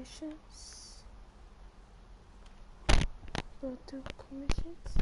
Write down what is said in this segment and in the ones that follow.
commissions. Go to commissions.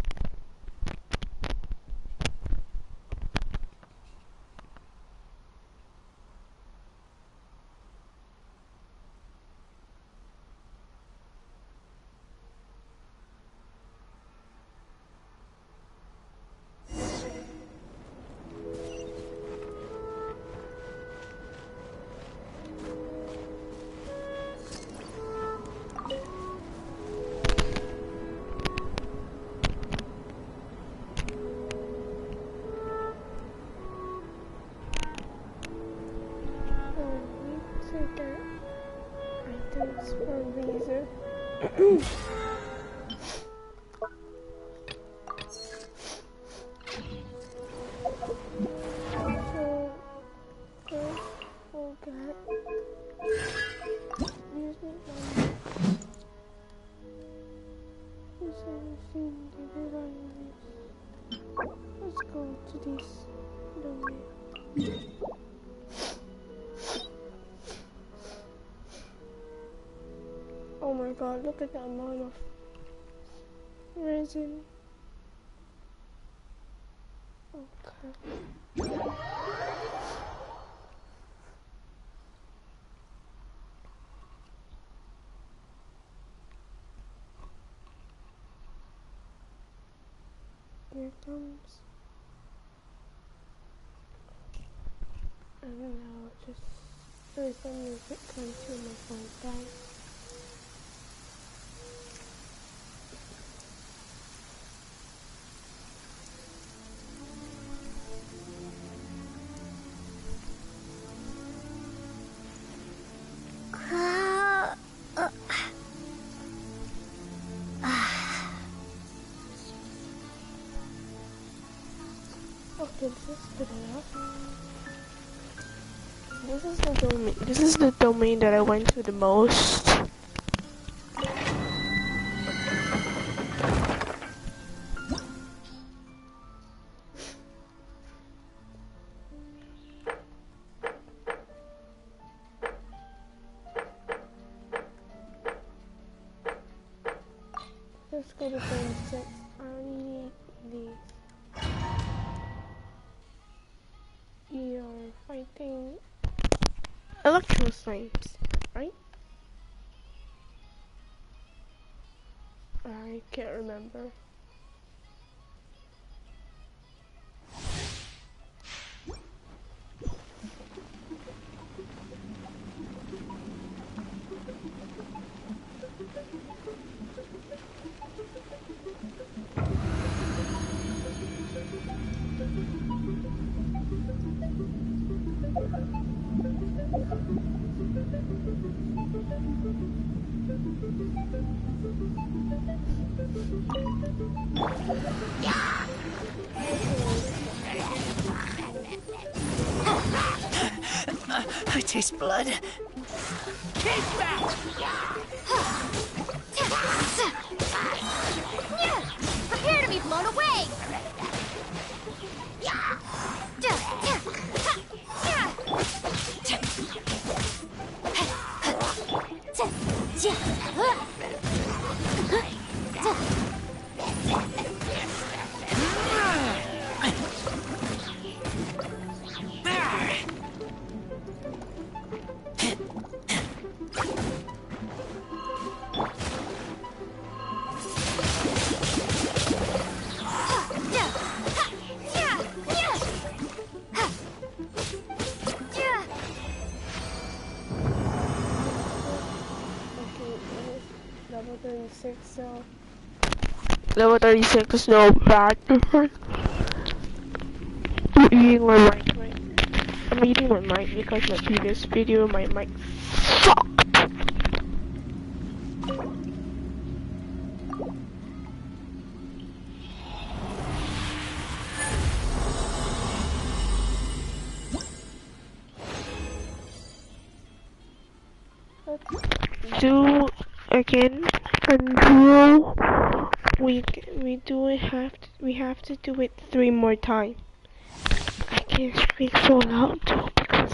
Items for Razer. Oh god. Use me Let's go to this domain. Oh my god, look at the amount of resin. Okay. Here it comes. And now just there's some music come to my phone, guys. Okay, this is good enough. This is the domain that I went to the most. Let's go to 36. I only need these. You're fighting electro snipes, right? I can't remember. I taste blood. Keep back! Prepare to be blown away! Level 36, so level 36, no bad. I'm eating my mic right. I'm eating my mic because my previous video my mic sucked. Do again until we have to do it 3 more times. I can't speak so loud too because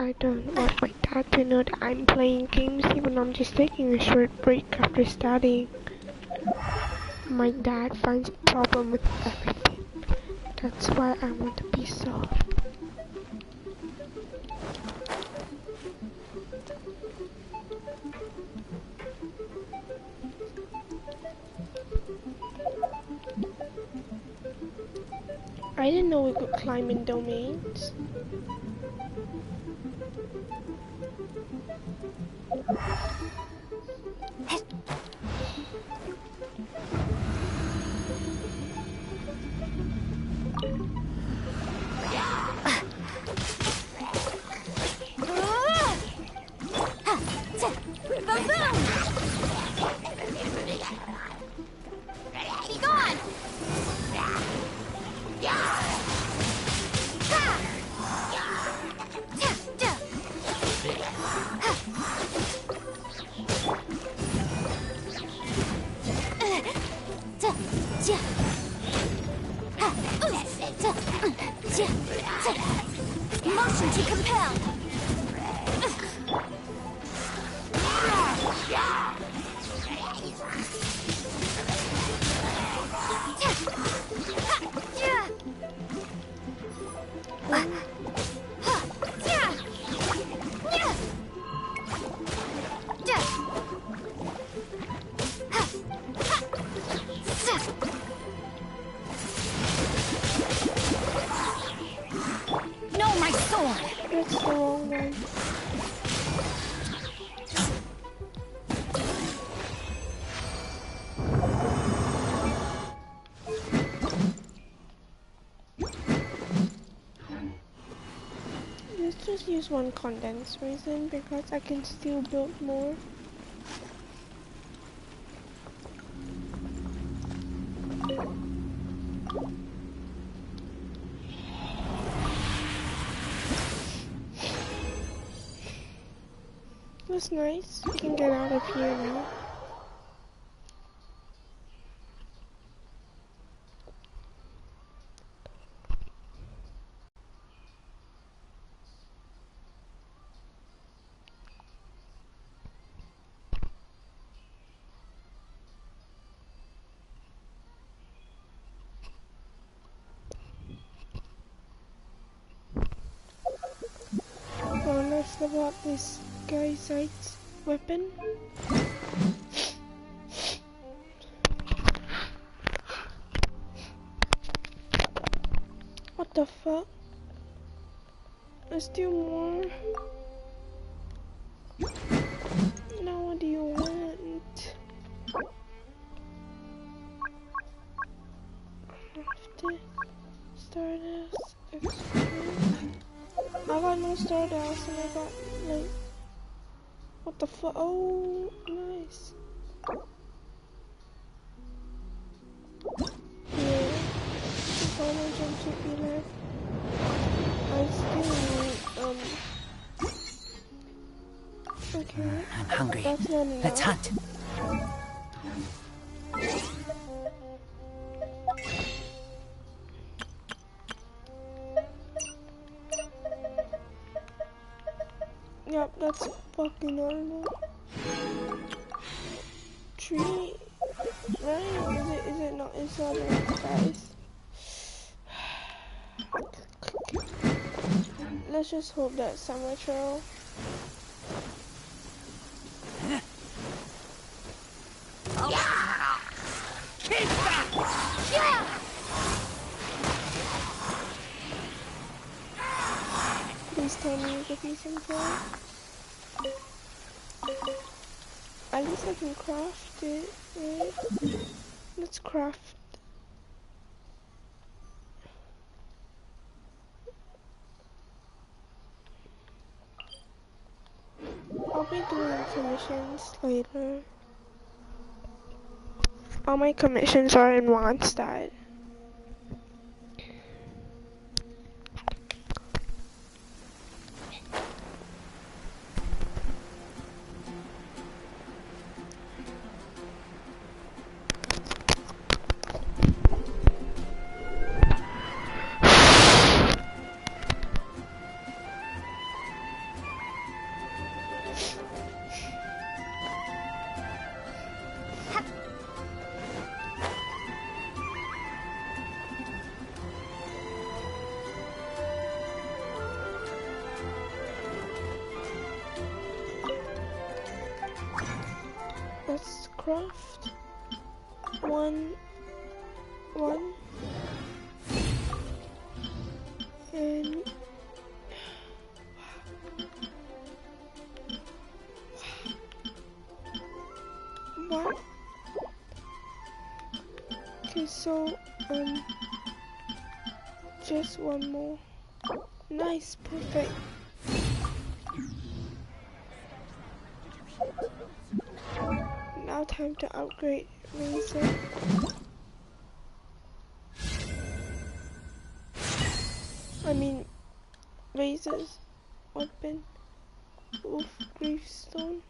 I don't want my dad to know that I'm playing games even though I'm just taking a short break after studying. My dad finds a problem with everything. That's why I want to be soft. I didn't know we could climb in domains. Be gone! Motion to compel! No, my sword! That's the wrong one. Let's just use one condensed resin because I can still build more. That's nice. We can get out of here now. Honest about this guy's sights weapon. What the fuck? Let's do more. Now what do you want? After Stardust Extreme. I got no Stardust and I got like, what the fuck? Oh, nice. Yeah, if I don't jump to be left, I still need, okay. I'm hungry. That's not enough. Let's hunt. Yep, that's fucking normal. Tree, right? Is it not? It's not enough, guys. Let's just hope that summer trail. Please tell me you give me some time. At least I can craft it, right? Let's craft. I'll be doing commissions later. All my commissions are in Mondstadt. craft one and what? Okay, so just one more. Nice, perfect. Now time to upgrade Razor. I mean, Razor's weapon. Wolf Gravestone.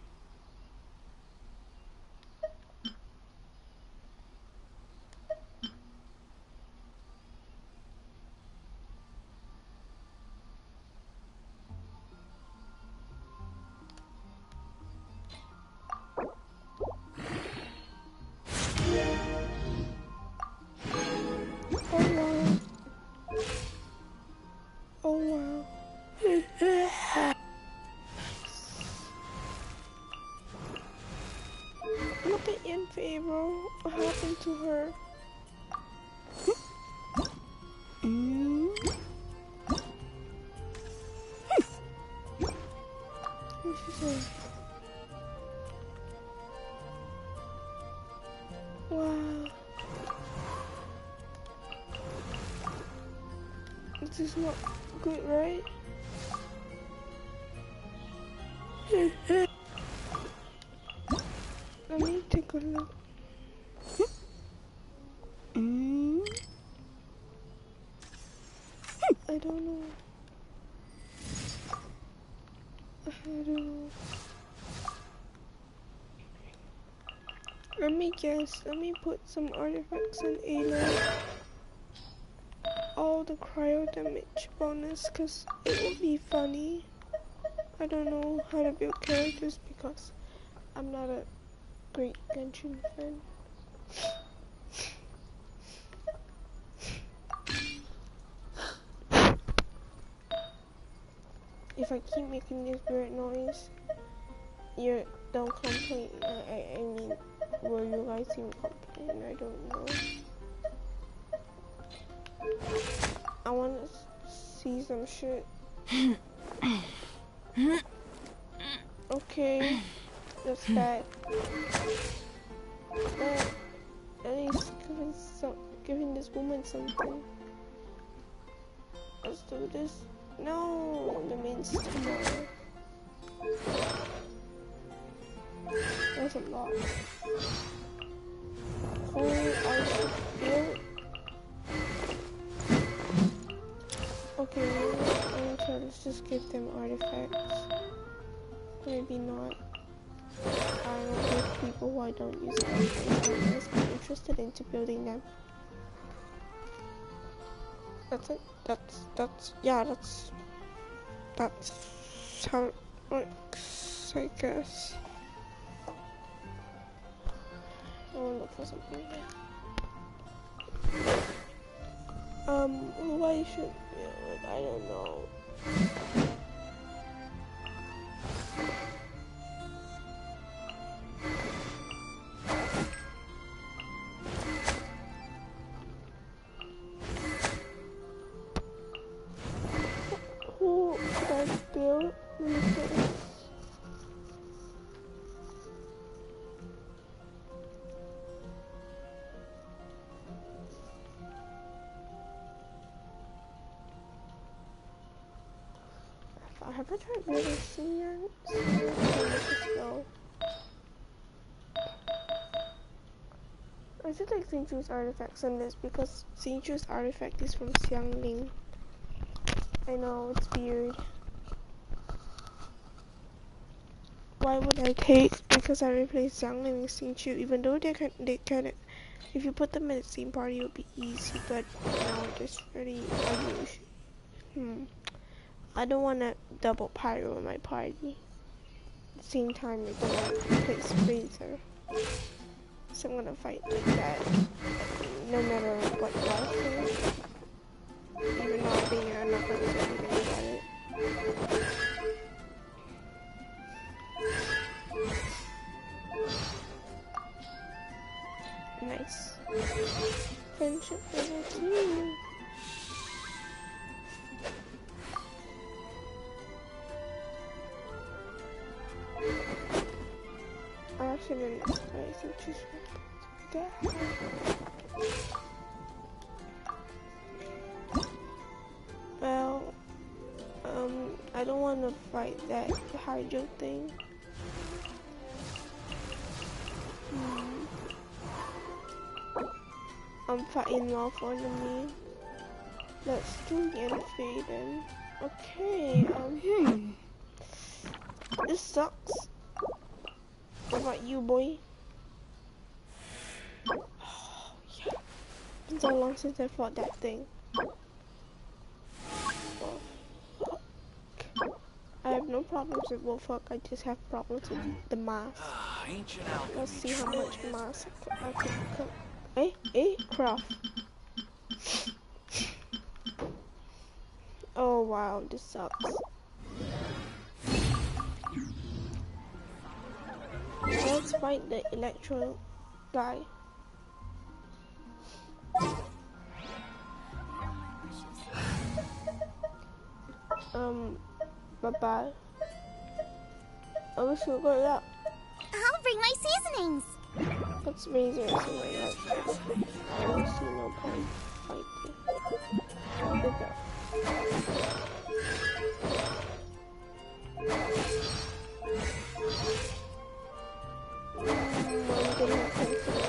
Oh wow. Look at in favor. What happened to her? What's she saying? Wow. This is not good, right? Let me take a look. I don't know. I don't know. Let me guess. Let me put some artifacts on Ayla. All the cryo damage bonus, cause it would be funny. I don't know how to build characters because I'm not a great Genshin fan. If I keep making this weird noise, you don't complain. I mean, will you guys even complain? I don't know. I want to see some shit. Okay, that's bad. But at least giving this woman something. Let's do this. No, that means tomorrow. That's a lot. Who I should build? Okay, let's just give them artifacts. Maybe not. I don't give people who I don't use artifacts unless I'm interested into building them. That's it. That's how it works, I guess. I will look for something here. Who I should build? I don't know. Who should I build? Let me see. Have I tried building senior? I should take Xingqiu's artifacts on this because Xingqiu's artifact is from Xiangling. I know, it's weird. Why would I take? Because I replaced Xiangling with Xingqiu, even though they kind of, if you put them in the same party, it would be easy, but now it is really unusual. I don't want to double pyro in my party. At the same time, I don't want to replace Razor. So I'm gonna fight like that, no matter what else. Even though I think I'm not gonna do anything about it. level 2. I actually didn't expect to choose that. Well, I don't want to fight that Hydro thing. I'm fighting off enemy. Let's do the invasion. Okay, this sucks. What about you, boy? Oh, yeah. It's been so long since I fought that thing. Oh, fuck. I have no problems with Wolfhawk, I just have problems with the mask. Let's see how much mask I can cook. Craft. Oh wow, this sucks. Let's fight the electro guy. Bye-bye. I wish you good luck. I'll bring my seasonings. Let's raise your seasonings. I don't see no point fighting. Here we go. I'm gonna have confidence.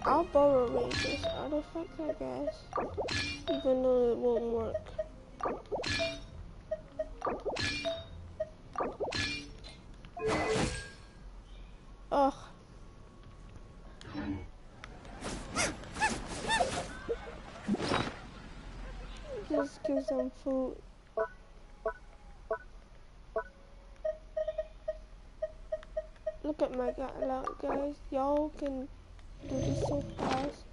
I'll borrow Razor's artifact, I guess. Even though it won't work. Ugh. Just give some food. Look at my guys. Y'all can do this so fast.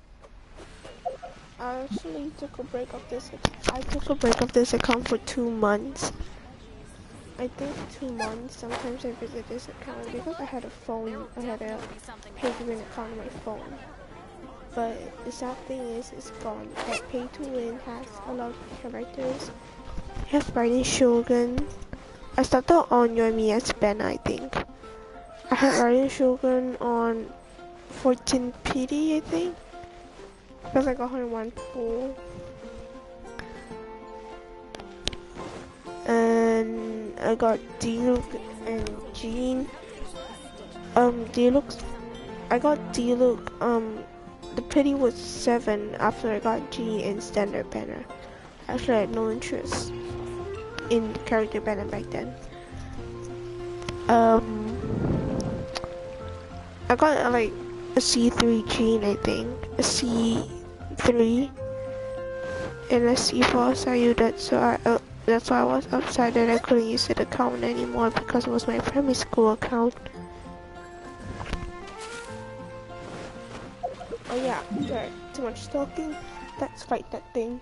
I actually took a break of this. I took a break of this account for 2 months. I think 2 months. Sometimes I visit this account because I had a phone. I had a pay-to-win account on my phone. But the sad thing is, it's gone. That pay-to-win has a lot of characters. It has Riding Shogun. I started on Your Me as Ben, I think. I had Riding Shogun on 14 PD, I think. Because I got her in one pool. And I got D-Luke and Jean. D-Luke, I got D-Luke, the pity was 7 after I got G in standard banner. Actually, I had no interest in character banner back then. I got like a C3 Jean, I think. A C3 and a C4 Sayudat, so that's why I was upset that I couldn't use that account anymore because it was my primary school account. Oh yeah, sorry, too much talking. Let's fight that thing.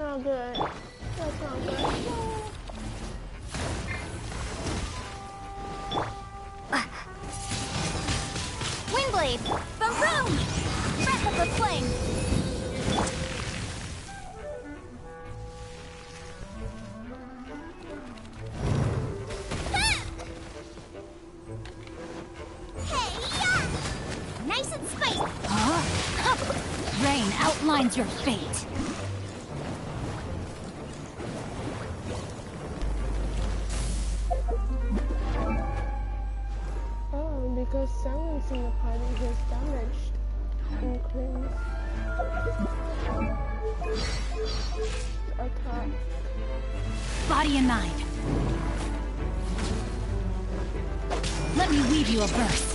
not good. That's not good. Wingblade! Boom boom! Breath of the flame! Hey, yeah! Nice and spicy! Huh? Rain outlines your fate. Oh, because silence in the party is damaged. Increase. Attack. Body and mind. Let me weave you a verse.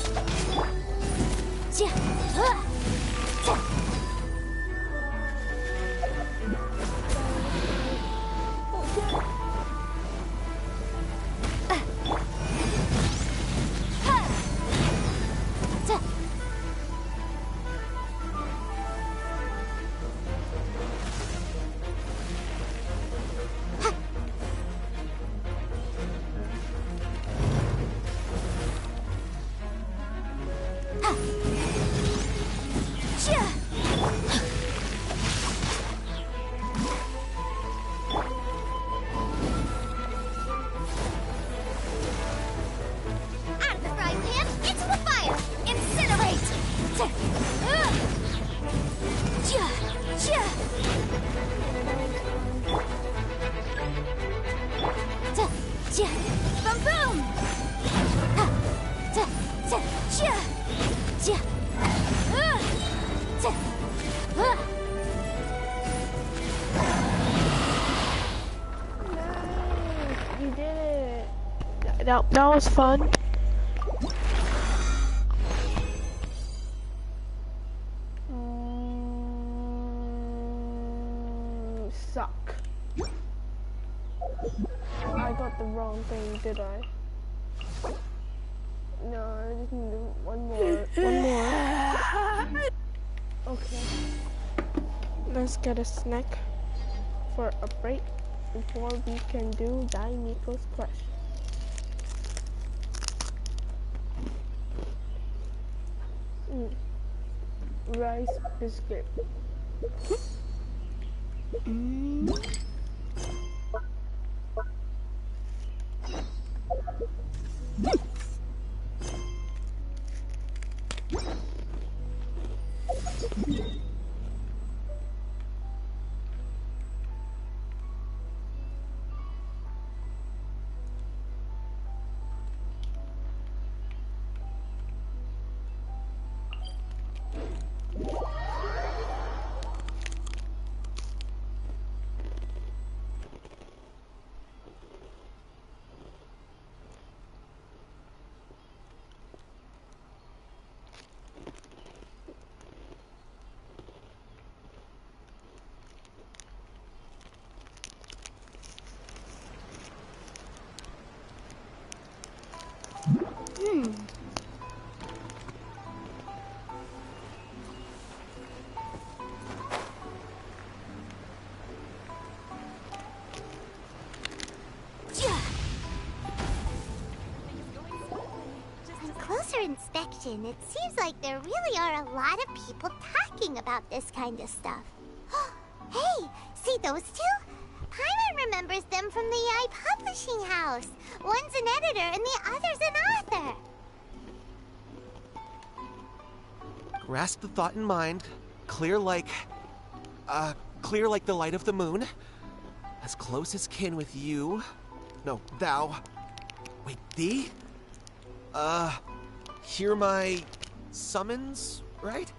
Out of the frying pan, into the fire! Incinerate! Boom boom! Nice! You did it! That was fun. Suck. I got the wrong thing, did I? No, I just need one more. One more. Okay. Let's get a snack for a break before we can do Daimiko's question. Rice biscuit. On closer inspection, it seems like there really are a lot of people talking about this kind of stuff. Hey, see those two? Paimon remembers them from the AI publishing house. One's an editor and the other's an author. Grasp the thought in mind. Clear like the light of the moon. As close as kin with you. No, thou. Wait, thee? Hear my summons, right?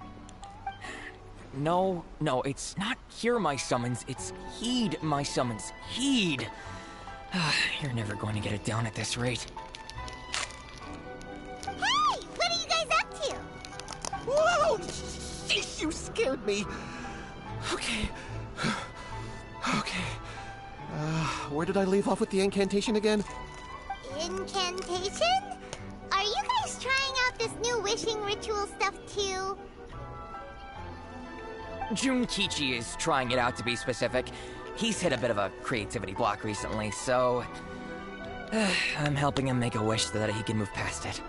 No, it's not hear my summons, it's heed my summons. Heed! You're never going to get it down at this rate. Hey, what are you guys up to? Whoa! Sheesh, you scared me! Okay. Okay. Where did I leave off with the incantation again? Incantation? Are you guys trying out this new wishing ritual stuff too? Junkichi is trying it out, to be specific. He's hit a bit of a creativity block recently, so... I'm helping him make a wish so that he can move past it.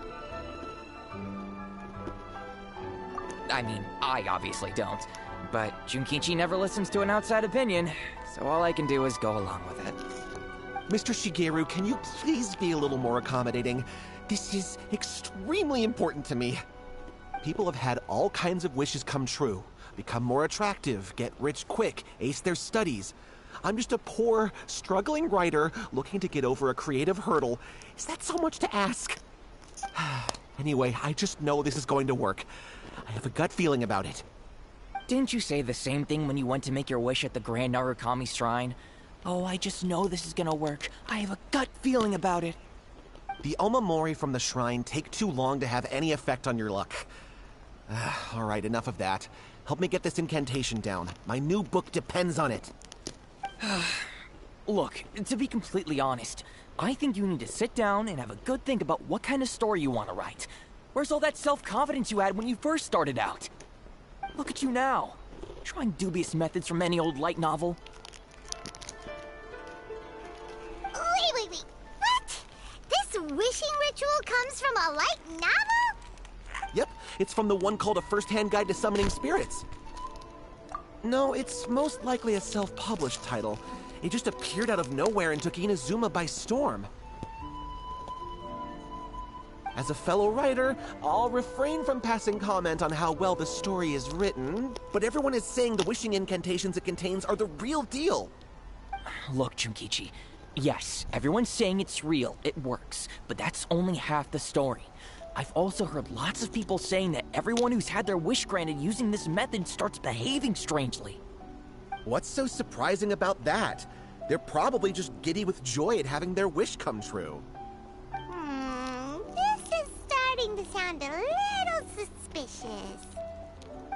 I mean, I obviously don't, but Junkichi never listens to an outside opinion, so all I can do is go along with it. Mr. Shigeru, can you please be a little more accommodating? This is extremely important to me. People have had all kinds of wishes come true. Become more attractive, get rich quick, ace their studies. I'm just a poor, struggling writer looking to get over a creative hurdle. Is that so much to ask? Anyway, I just know this is going to work. I have a gut feeling about it. Didn't you say the same thing when you went to make your wish at the Grand Narukami Shrine? Oh, I just know this is gonna work. I have a gut feeling about it. The Omamori from the shrine take too long to have any effect on your luck. Alright, enough of that. Help me get this incantation down. My new book depends on it. Look, to be completely honest, I think you need to sit down and have a good think about what kind of story you want to write. Where's all that self-confidence you had when you first started out? Look at you now, trying dubious methods from any old light novel. Wait. What? This wishing ritual comes from a light novel? Yep, it's from the one called A First-Hand Guide to Summoning Spirits. No, it's most likely a self-published title. It just appeared out of nowhere and took Inazuma by storm. As a fellow writer, I'll refrain from passing comment on how well the story is written, but everyone is saying the wishing incantations it contains are the real deal. Look, Junkichi, yes, everyone's saying it's real, it works, but that's only half the story. I've also heard lots of people saying that everyone who's had their wish granted using this method starts behaving strangely. What's so surprising about that? They're probably just giddy with joy at having their wish come true. This is starting to sound a little suspicious.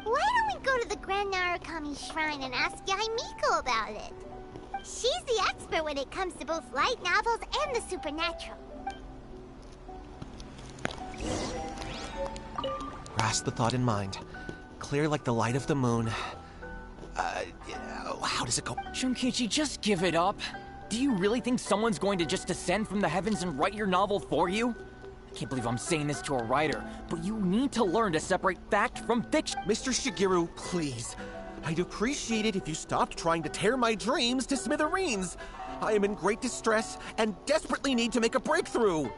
Why don't we go to the Grand Narukami Shrine and ask Yaimiko about it? She's the expert when it comes to both light novels and the supernatural. Grasp the thought in mind. Clear like the light of the moon. How does it go? Junkichi, just give it up. Do you really think someone's going to just descend from the heavens and write your novel for you? I can't believe I'm saying this to a writer, but you need to learn to separate fact from fiction. Mr. Shigeru, please. I'd appreciate it if you stopped trying to tear my dreams to smithereens. I am in great distress and desperately need to make a breakthrough.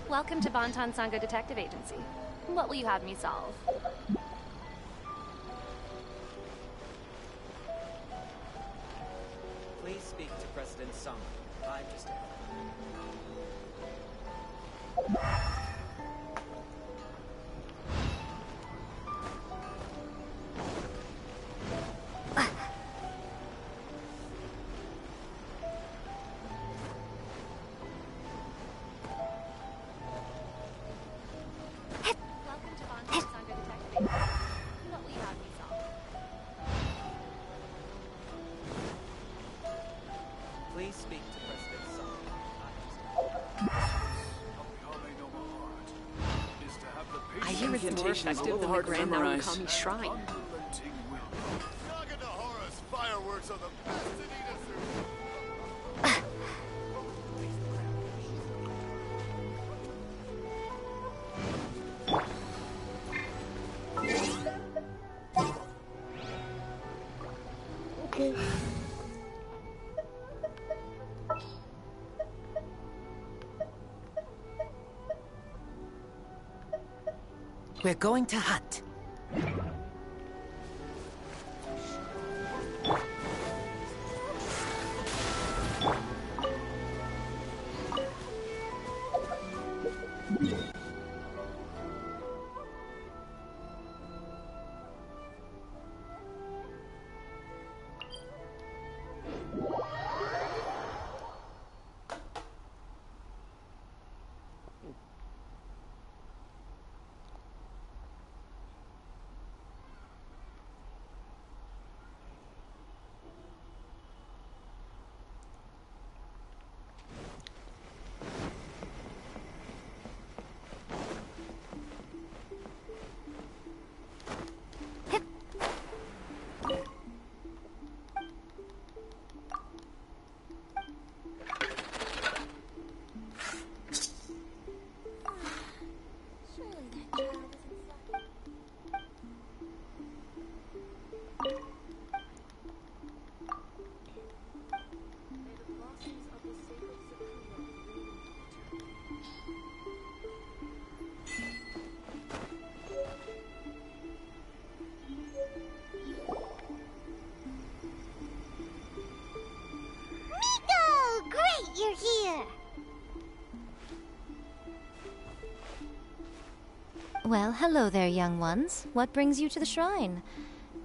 Welcome to Bonton Sango Detective Agency. What will you have me solve? Please speak to President Sung. I'm just... Welcome to Bonton Sango Detective Agency. What will you have me solve? Please speak to President Sung. I hear it's more effective than the Grand Narukami Shrine. Naganohara's fireworks are the best in Inazu. Okay. We're going to hunt. Well, hello there, young ones. What brings you to the shrine?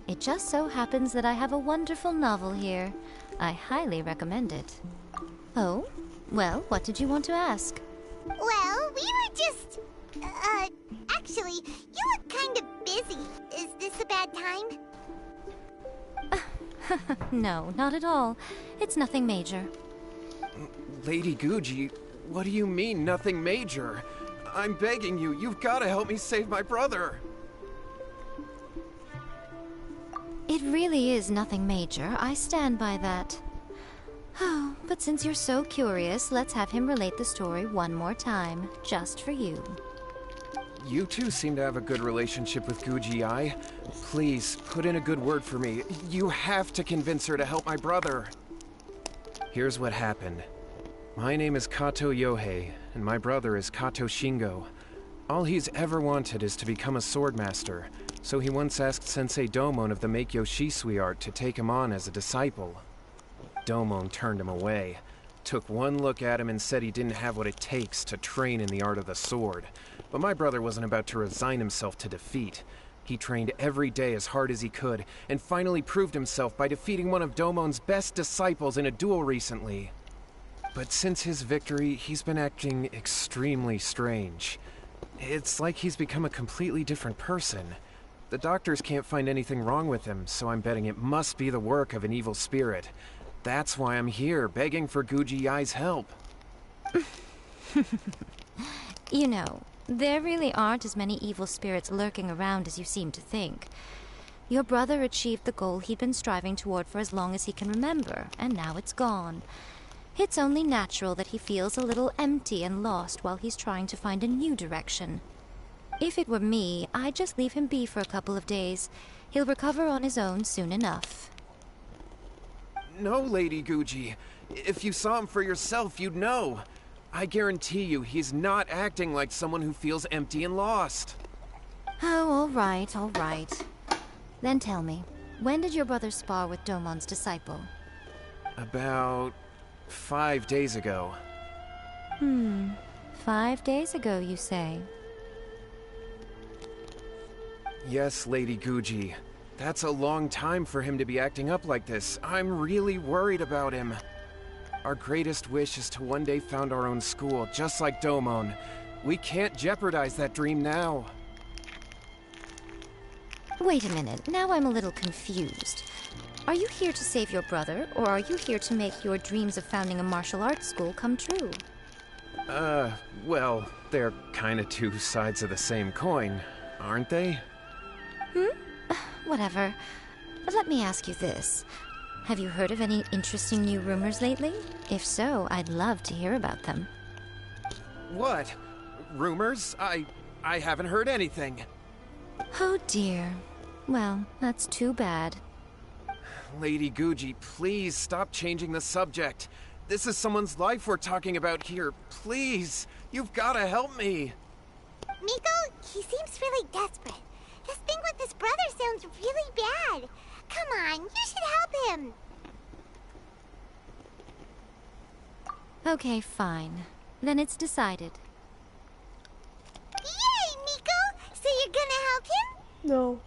It just so happens that I have a wonderful novel here. I highly recommend it. Oh? Well, what did you want to ask? Well, we were just... actually, you look kind of busy. Is this a bad time? No, not at all. It's nothing major. Lady Guji, what do you mean, nothing major? I'm begging you, you've got to help me save my brother. It really is nothing major. I stand by that. Oh, but since you're so curious, let's have him relate the story one more time, just for you. You two seem to have a good relationship with Guji-ai. Please, put in a good word for me. You have to convince her to help my brother. Here's what happened. My name is Kato Yohei, and my brother is Kato Shingo. All he's ever wanted is to become a swordmaster, so he once asked Sensei Domon of the Meikyo Shisui art to take him on as a disciple. Domon turned him away, took one look at him and said he didn't have what it takes to train in the art of the sword. But my brother wasn't about to resign himself to defeat. He trained every day as hard as he could, and finally proved himself by defeating one of Domon's best disciples in a duel recently. But since his victory, he's been acting extremely strange. It's like he's become a completely different person. The doctors can't find anything wrong with him, so I'm betting it must be the work of an evil spirit. That's why I'm here, begging for Guji-ai's help. You know, there really aren't as many evil spirits lurking around as you seem to think. Your brother achieved the goal he'd been striving toward for as long as he can remember, and now it's gone. It's only natural that he feels a little empty and lost while he's trying to find a new direction. If it were me, I'd just leave him be for a couple of days. He'll recover on his own soon enough. No, Lady Guji. If you saw him for yourself, you'd know. I guarantee you, he's not acting like someone who feels empty and lost. Oh, all right, all right. Then tell me, when did your brother spar with Domon's disciple? About 5 days ago. 5 days ago, you say? Yes, Lady Guji. That's a long time for him to be acting up like this. I'm really worried about him. Our greatest wish is to one day found our own school, just like Domon. We can't jeopardize that dream now. Wait a minute, now I'm a little confused. Are you here to save your brother, or are you here to make your dreams of founding a martial arts school come true? Well, they're kinda two sides of the same coin, aren't they? Whatever. But let me ask you this. Have you heard of any interesting new rumors lately? If so, I'd love to hear about them. What? Rumors? I haven't heard anything. Oh dear. Well, that's too bad. Lady Guji, please stop changing the subject. This is someone's life we're talking about here. Please, you've gotta help me. Miko, he seems really desperate. This thing with his brother sounds really bad. Come on, you should help him. Okay, fine. Then it's decided. Yay, Miko! So you're gonna help him? No.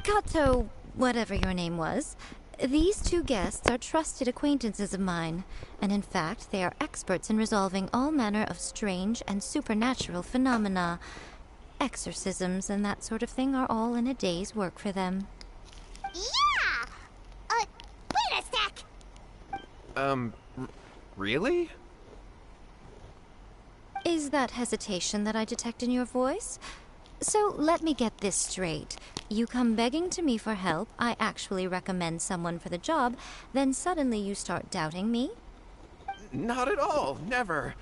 Kato, whatever your name was, these two guests are trusted acquaintances of mine, and in fact, they are experts in resolving all manner of strange and supernatural phenomena. Exorcisms and that sort of thing are all in a day's work for them. Yeah! Wait a sec! Really? Is that hesitation that I detect in your voice? So let me get this straight. You come begging to me for help, I actually recommend someone for the job, then suddenly you start doubting me? Not at all, never.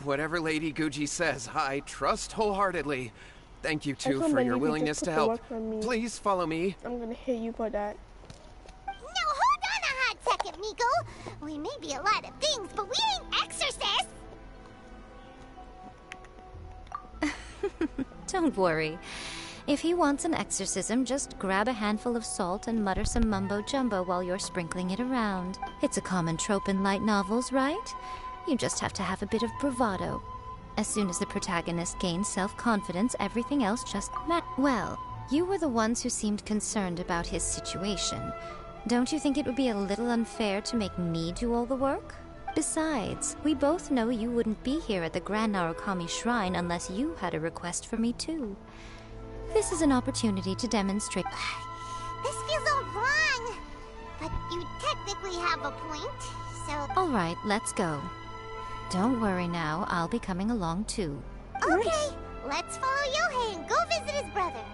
Whatever Lady Guji says, I trust wholeheartedly. Thank you, too, for your willingness to help. Please follow me. I'm gonna hit you for that. No, hold on a hot second, Miko. We may be a lot of things, but we ain't exorcists. Don't worry. If he wants an exorcism, just grab a handful of salt and mutter some mumbo-jumbo while you're sprinkling it around. It's a common trope in light novels, right? You just have to have a bit of bravado. As soon as the protagonist gains self-confidence, everything else just Well, you were the ones who seemed concerned about his situation. Don't you think it would be a little unfair to make me do all the work? Besides, we both know you wouldn't be here at the Grand Narukami Shrine unless you had a request for me too. This is an opportunity to demonstrate. This feels all wrong. But you technically have a point, so... Alright, let's go. Don't worry now, I'll be coming along too. Okay, let's follow Yohei and go visit his brother.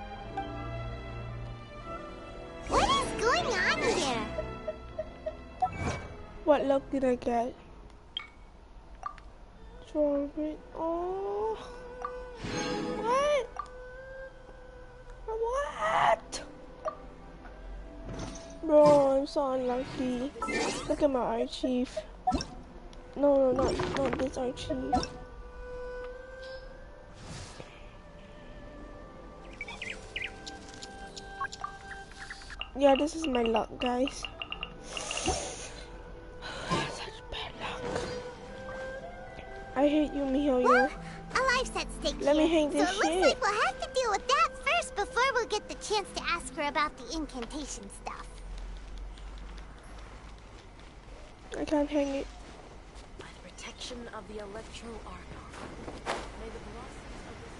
What is going on here? What luck did I get? Strawberry. Oh. What? What? Bro, I'm so unlucky. Look at my archive. No, not this archive. Yeah, this is my luck, guys. Such bad luck. I hate you, Mihoyo. Well, a life's at stake Let here, me hang this so it looks like we'll have to deal with that first before we'll get the chance to ask her about the incantation stuff. I can't hang it. By the protection of the Electro Archon, may the blossoms of the...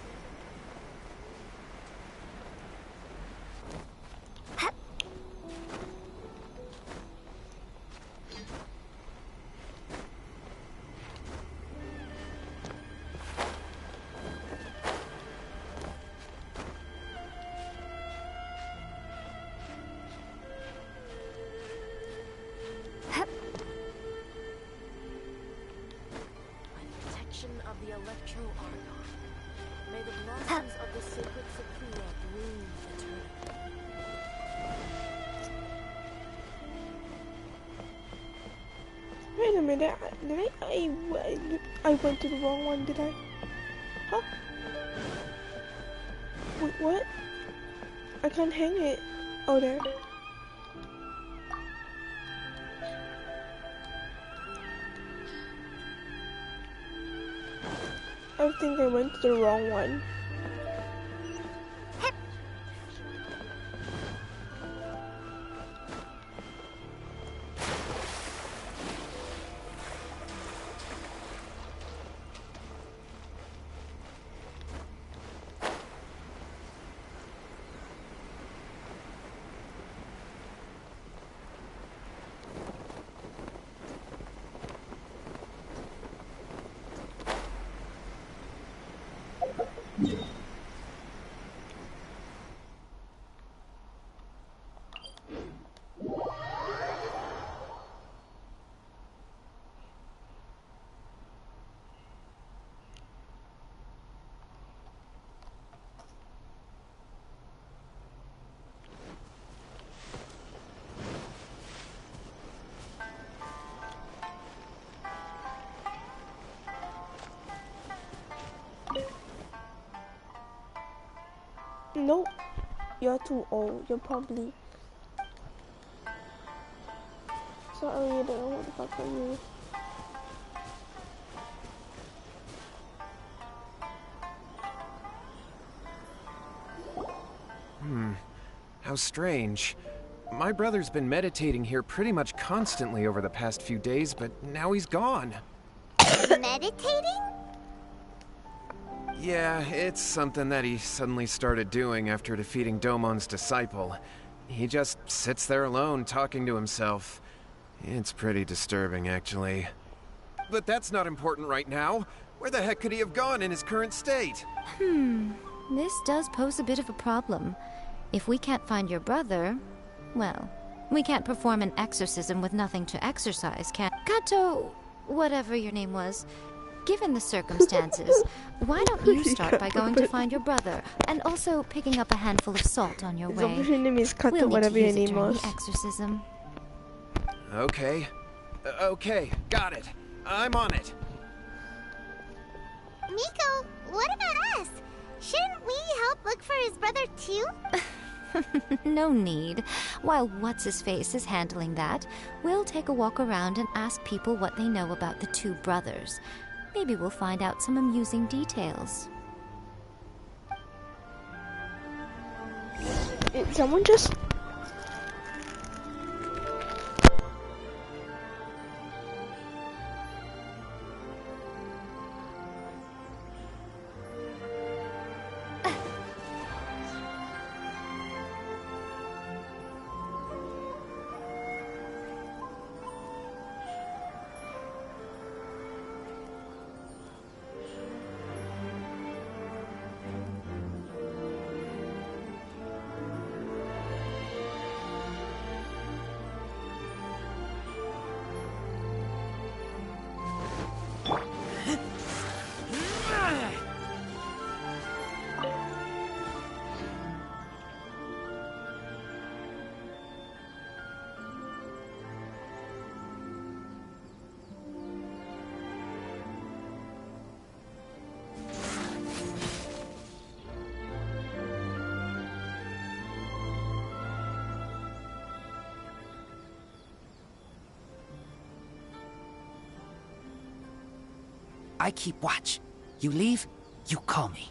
of the Electro Archon. May the blossoms of the sacred Sakura bloom eternally. Wait a minute, I went to the wrong one, did I? Huh? Wait, what? I can't hang it. Oh, there. I think I went to the wrong one. Nope. You're too old. You're probably... Sorry, I don't know what the fuck are you. How strange. My brother's been meditating here pretty much constantly over the past few days, but now he's gone. Meditating? Yeah, it's something that he suddenly started doing after defeating Domon's disciple. He just sits there alone, talking to himself. It's pretty disturbing, actually. But that's not important right now. Where the heck could he have gone in his current state? This does pose a bit of a problem. If we can't find your brother, well, we can't perform an exorcism with nothing to exorcise, can... Kato, whatever your name was, given the circumstances, why don't you start by going to find your brother, and also picking up a handful of salt on your way? Your name is Kato, We'll need whatever to your use it name during was. the exorcism. Okay. Okay, got it. I'm on it. Miko, what about us? Shouldn't we help look for his brother too? No need. While What's-His-Face is handling that, we'll take a walk around and ask people what they know about the two brothers. Maybe we'll find out some amusing details. Did someone just... I keep watch. You leave, you call me.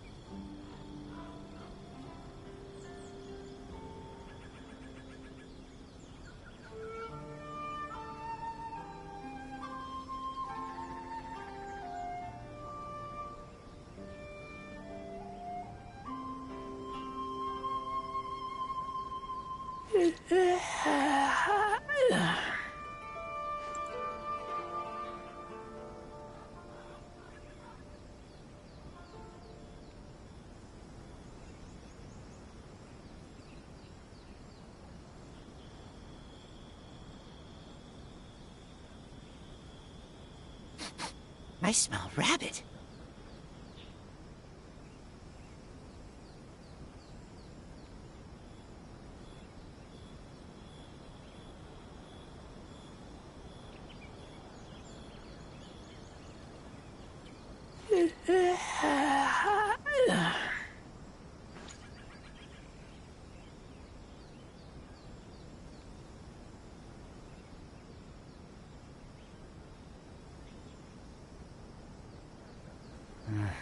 I smell rabbit.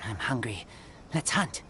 I'm hungry. Let's hunt.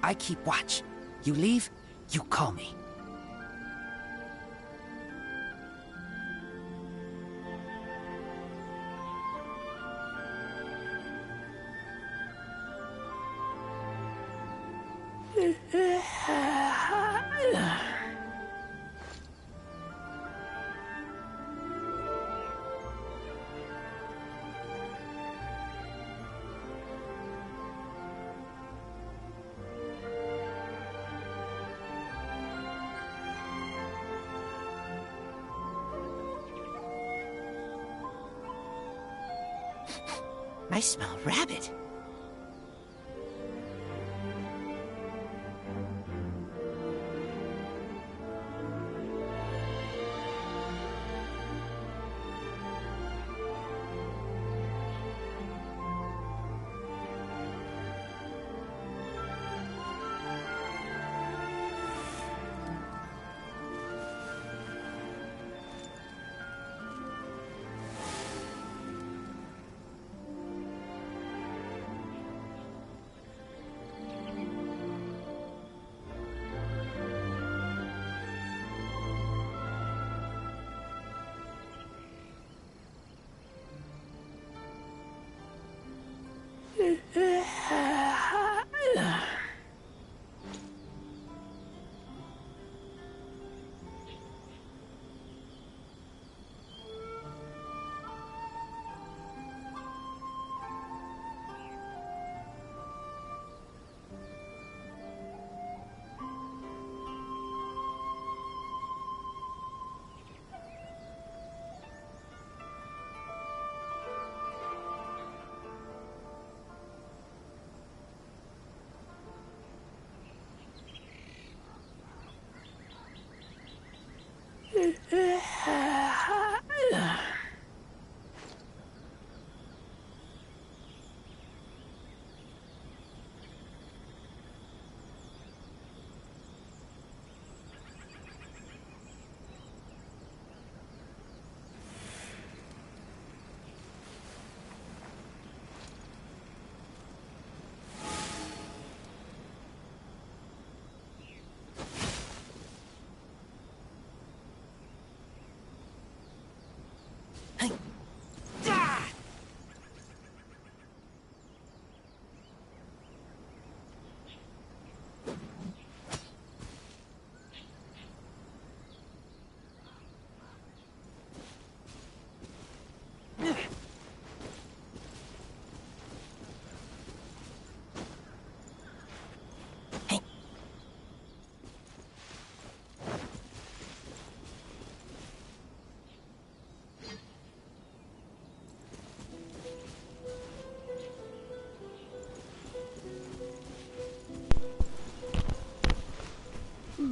I keep watch. You leave, you call me. I smell rabbit.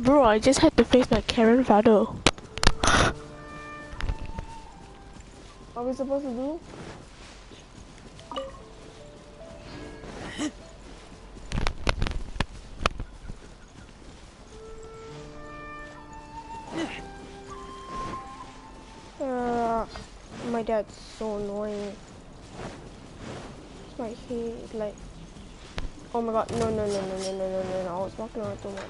Bro, I just had to face my Karen father. What are we supposed to do? My dad's so annoying. Like he like, oh my god, no, I was walking around too much.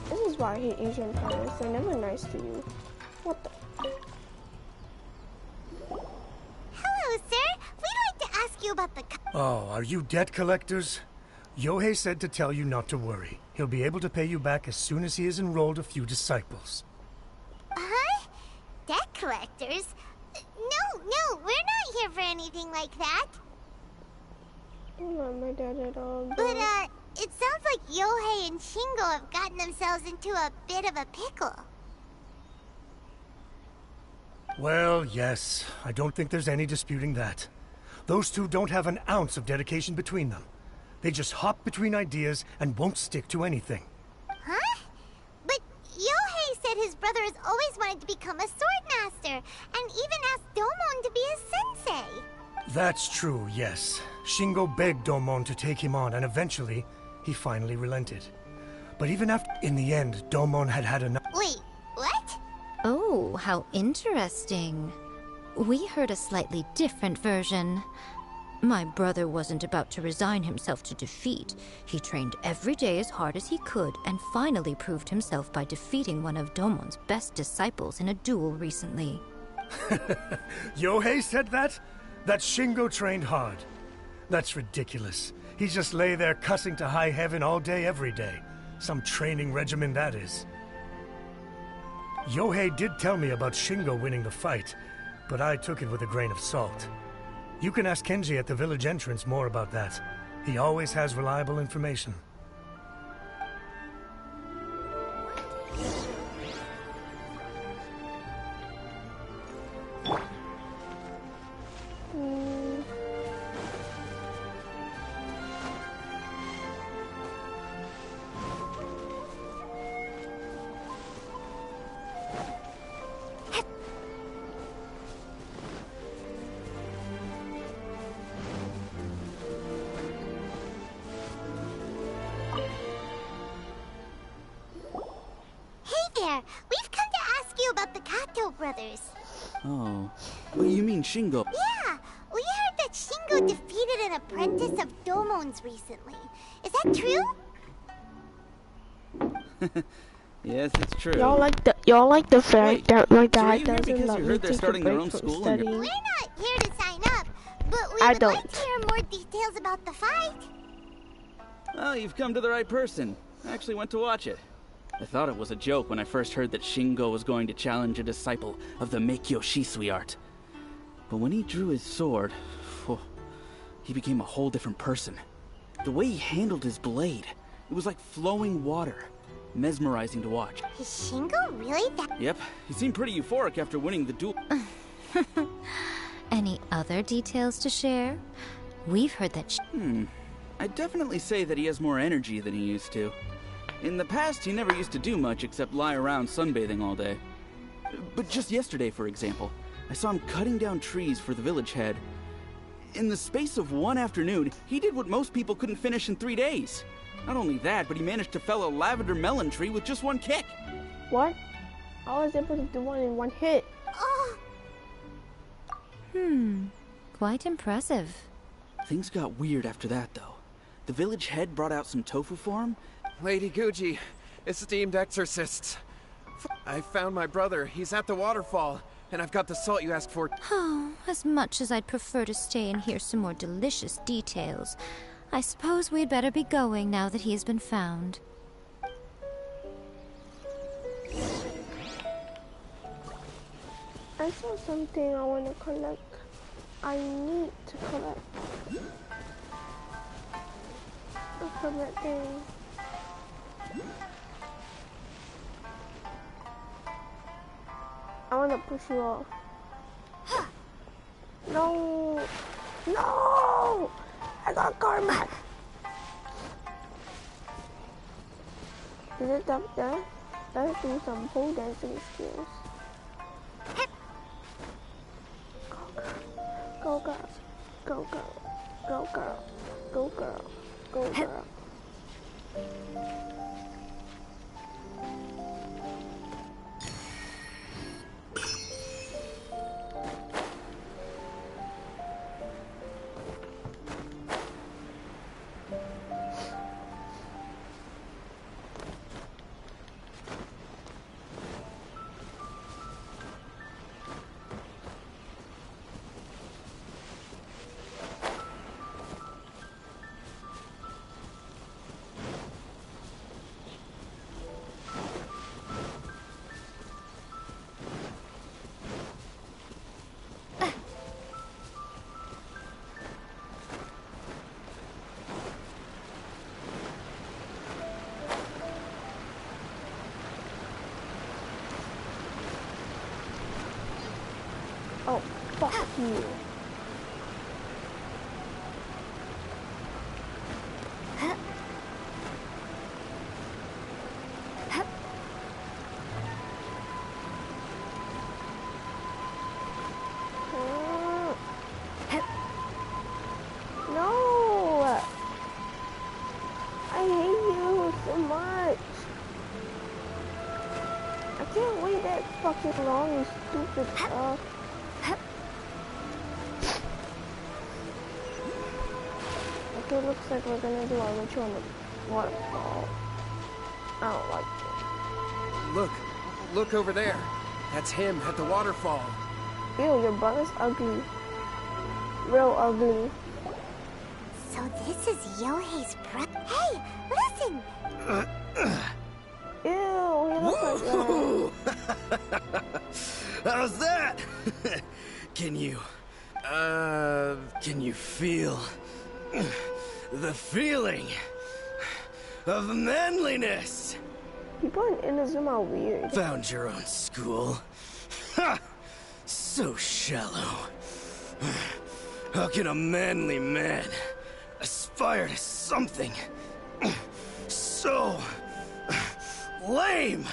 This is why I hate Asian parents. They're never nice to you. What the? Hello, sir. We'd like to ask you about the... Oh, are you debt collectors? Yohei said to tell you not to worry. He'll be able to pay you back as soon as he has enrolled a few disciples. Huh? Debt collectors? No, we're not here for anything like that. Not my dad at all. But, it sounds like Yohei and Shingo have gotten themselves into a bit of a pickle. Well, yes. I don't think there's any disputing that. Those two don't have an ounce of dedication between them. They just hop between ideas and won't stick to anything. Huh? But Yohei said his brother has always wanted to become a sword master, and even asked Domon to be his sensei. That's true, yes. Shingo begged Domon to take him on, and eventually, he finally relented. But even after, in the end, Domon had enough. Wait, what? Oh, how interesting. We heard a slightly different version. My brother wasn't about to resign himself to defeat. He trained every day as hard as he could and finally proved himself by defeating one of Domon's best disciples in a duel recently. Yohei said that? That Shingo trained hard. That's ridiculous. He just lay there cussing to high heaven all day every day. Some training regimen that is. Yohei did tell me about Shingo winning the fight, but I took it with a grain of salt. You can ask Kenji at the village entrance more about that. He always has reliable information. We've come to ask you about the Kato brothers. Oh. Well, you mean Shingo? Yeah, we heard that Shingo defeated an apprentice of Domon's recently. Is that true? Yes, it's true. Y'all like the fact that my dad doesn't let me take a break from studying. We're not here to sign up, but we would like to hear more details about the fight. Well, you've come to the right person. I actually went to watch it. I thought it was a joke when I first heard that Shingo was going to challenge a disciple of the Meikyo Shisui art. But when he drew his sword, he became a whole different person. The way he handled his blade, it was like flowing water. Mesmerizing to watch. Is Shingo really that? Yep, he seemed pretty euphoric after winning the duel. Any other details to share? We've heard that I'd definitely say that he has more energy than he used to. In the past, he never used to do much except lie around sunbathing all day. But just yesterday, for example, I saw him cutting down trees for the village head. In the space of one afternoon, he did what most people couldn't finish in 3 days. Not only that, but he managed to fell a lavender melon tree with just one kick. What? I was able to do one in one hit. Oh, Quite impressive. Things got weird after that, though. The village head brought out some tofu for him. Lady Guji, esteemed exorcists. I found my brother. He's at the waterfall, and I've got the salt you asked for. Oh, as much as I'd prefer to stay and hear some more delicious details, I suppose we'd better be going now that he has been found. I saw something I want to collect. I need to collect. Look at that thing. I want to push you off. No! No! I got karma! Is it up there? Let's do some pole dancing skills. Go girl, go girl, go girl, go girl, go girl. Oh, fuck you. No! I hate you so much. I can't wait that fucking long, you stupid stuff. It looks like we're gonna do our ritual on the waterfall. I don't like it. Look over there. That's him at the waterfall. Ew, your brother's ugly. Real ugly. so this is Yohei's brother. Hey, listen! Ew, he looks like that. How's that? Can you feel the feeling of manliness? People in Inazuma are weird. Found your own school. Ha! So shallow. How can a manly man aspire to something so lame?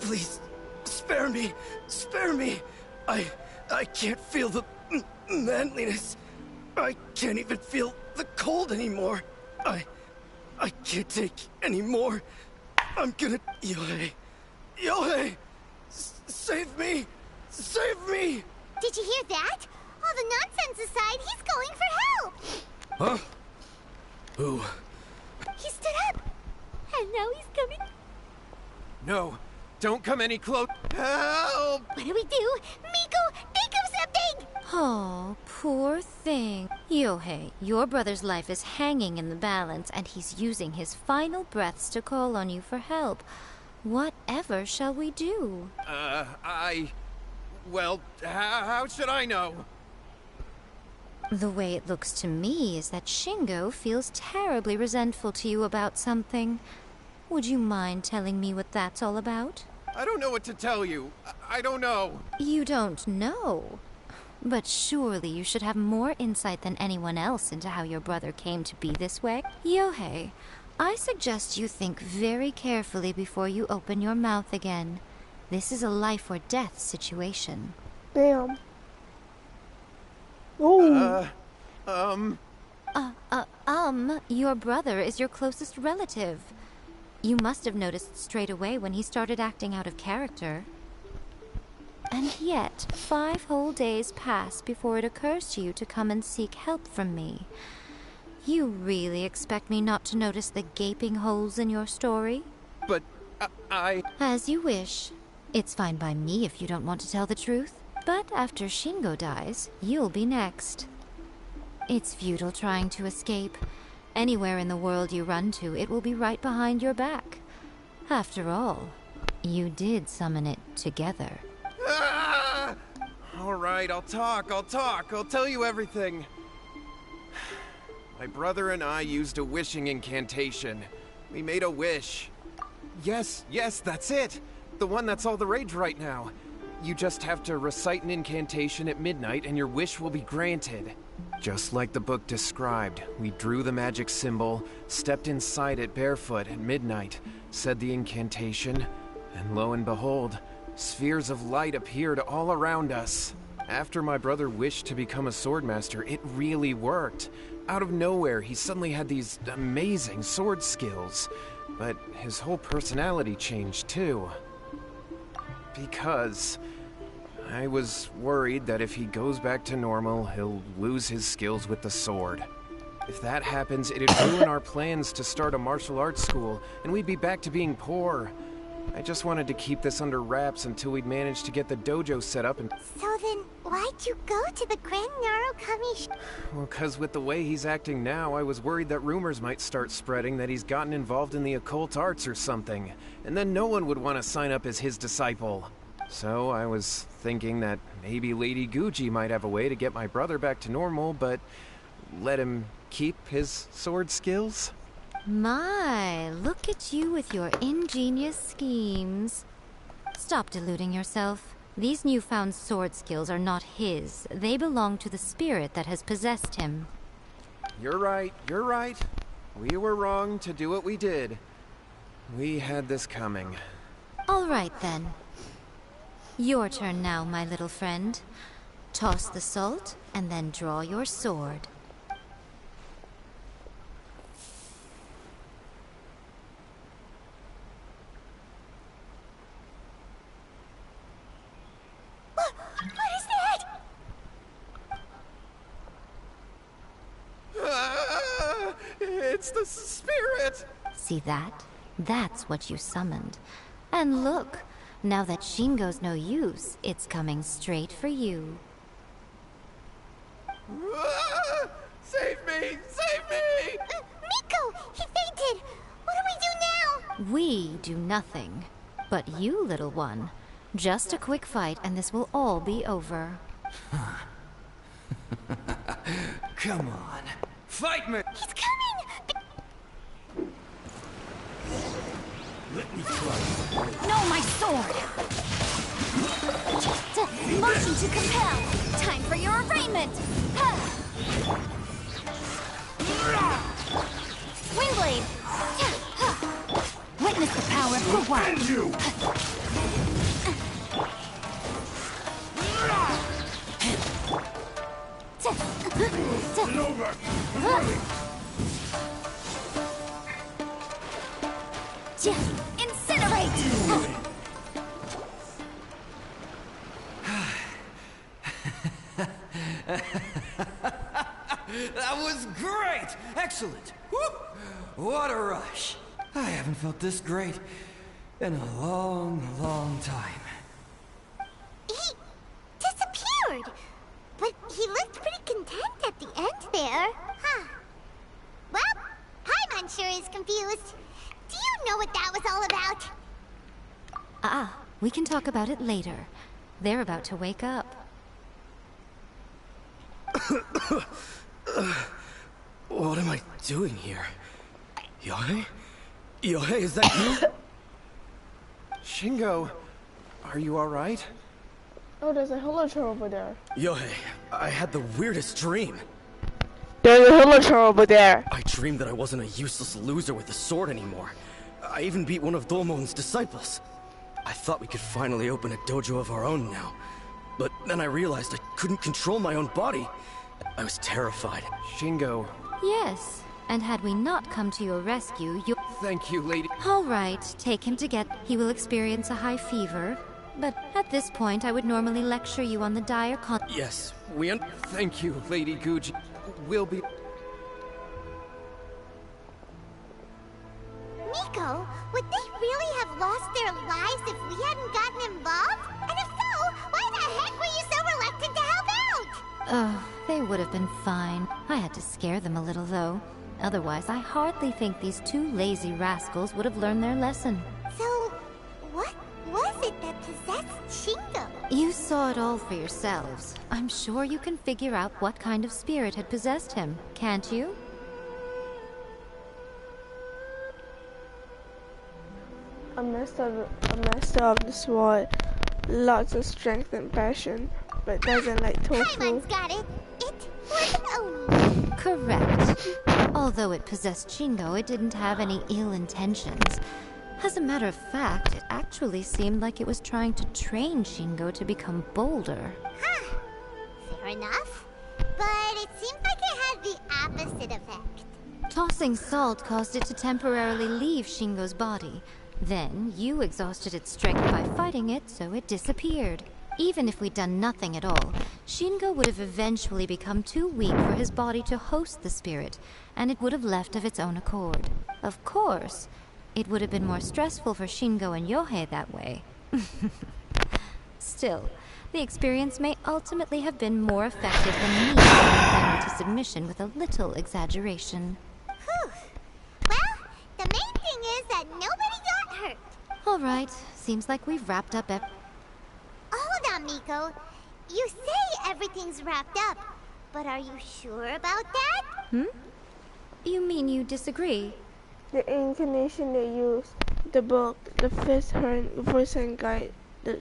Please, spare me. Spare me. I can't feel the manliness. I can't even feel the cold anymore. I can't take any more. I'm gonna... Yohei! Save me! Save me! Did you hear that? All the nonsense aside, he's calling for help! Huh? Who? He stood up! And now he's coming. No, don't come any close. Help! What do we do? Miko, think of something! Oh, poor thing. Yohei, your brother's life is hanging in the balance, and he's using his final breaths to call on you for help. Whatever shall we do? Well, how should I know? The way it looks to me is that Shingo feels terribly resentful to you about something. Would you mind telling me what that's all about? I don't know what to tell you. I don't know. You don't know? But surely you should have more insight than anyone else into how your brother came to be this way. Yohei, I suggest you think very carefully before you open your mouth again. This is a life or death situation. Damn. Oh. Your brother is your closest relative. You must have noticed straight away when he started acting out of character. And yet, 5 whole days pass before it occurs to you to come and seek help from me. You really expect me not to notice the gaping holes in your story? But I... As you wish. It's fine by me if you don't want to tell the truth. But after Shingo dies, you'll be next. It's futile trying to escape. Anywhere in the world you run to, it will be right behind your back. After all, you did summon it together. Ah! All right, I'll talk. I'll tell you everything. My brother and I used a wishing incantation. We made a wish. Yes, that's it. The one that's all the rage right now. You just have to recite an incantation at midnight and your wish will be granted. Just like the book described, we drew the magic symbol, stepped inside it barefoot at midnight, said the incantation, and lo and behold, spheres of light appeared all around us. After my brother wished to become a swordmaster, it really worked. Out of nowhere, he suddenly had these amazing sword skills. But his whole personality changed too. Because I was worried that if he goes back to normal, he'll lose his skills with the sword. If that happens, it'd ruin our plans to start a martial arts school, and we'd be back to being poor. I just wanted to keep this under wraps until we'd managed to get the dojo set up and... So then, why'd you go to the Grand Narukami Well, 'cause with the way he's acting now, I was worried that rumors might start spreading that he's gotten involved in the occult arts or something, and then no one would want to sign up as his disciple. So I was thinking that maybe Lady Guji might have a way to get my brother back to normal, but let him keep his sword skills? My, look at you with your ingenious schemes. Stop deluding yourself. These newfound sword skills are not his. They belong to the spirit that has possessed him. You're right. We were wrong to do what we did. We had this coming. All right, then. Your turn now, my little friend. Toss the salt, and then draw your sword. What is that? It's the spirit! See that? That's what you summoned. And look, now that Shingo's no use, it's coming straight for you. Save me! Save me! Miko! He fainted! What do we do now? We do nothing. But you, little one, just a quick fight and this will all be over. Come on. Fight me! He's coming! Let me try. No, my sword! Motion to compel! Time for your arraignment! Windblade! Witness the power of Kuwa! And you! Over! Incinerate! That was great! Excellent! Whoop! What a rush! I haven't felt this great in a long time. He disappeared! But he looked pretty content at the end there. Huh. Well, Paimon sure is confused. Do you know what that was all about? We can talk about it later. They're about to wake up. What am I doing here? Yohei? Yohei, is that you? Shingo, are you alright? Oh, there's a holochair over there. Yohei, I had the weirdest dream. There's a holochair over there. I dreamed that I wasn't a useless loser with a sword anymore. I even beat one of Dolmon's disciples. I thought we could finally open a dojo of our own now. But then I realized I couldn't control my own body. I was terrified. Shingo. Yes, and had we not come to your rescue, you... Thank you, lady. All right, take him to get... He will experience a high fever. But at this point, I would normally lecture you on the dire Yes, Thank you, Lady Guji. We'll be... Miko, would they really have lost their lives if we hadn't gotten involved? And if so, why the heck were you so reluctant to help out? Oh, they would have been fine. I had to scare them a little, though. Otherwise, I hardly think these two lazy rascals would have learned their lesson. So, what was it that possessed Shingo? You saw it all for yourselves. I'm sure you can figure out what kind of spirit had possessed him, can't you? A master of the sword, lots of strength and passion, but doesn't like tofu. Paimon's got it. It was only. Correct. Although it possessed Shingo, it didn't have any ill intentions. As a matter of fact, it actually seemed like it was trying to train Shingo to become bolder. Huh. Fair enough. But it seems like it had the opposite effect. Tossing salt caused it to temporarily leave Shingo's body. Then, you exhausted its strength by fighting it, so it disappeared. Even if we'd done nothing at all, Shingo would have eventually become too weak for his body to host the spirit, and it would have left of its own accord. Of course, it would have been more stressful for Shingo and Yohei that way. Still, the experience may ultimately have been more effective than me bringing them to submission with a little exaggeration. Whew. Well, the main thing is that nobody got hurt. All right, seems like we've wrapped up Hold on, Miko. You say everything's wrapped up, but are you sure about that? You mean you disagree? The incarnation they used, the book, the first-hand guide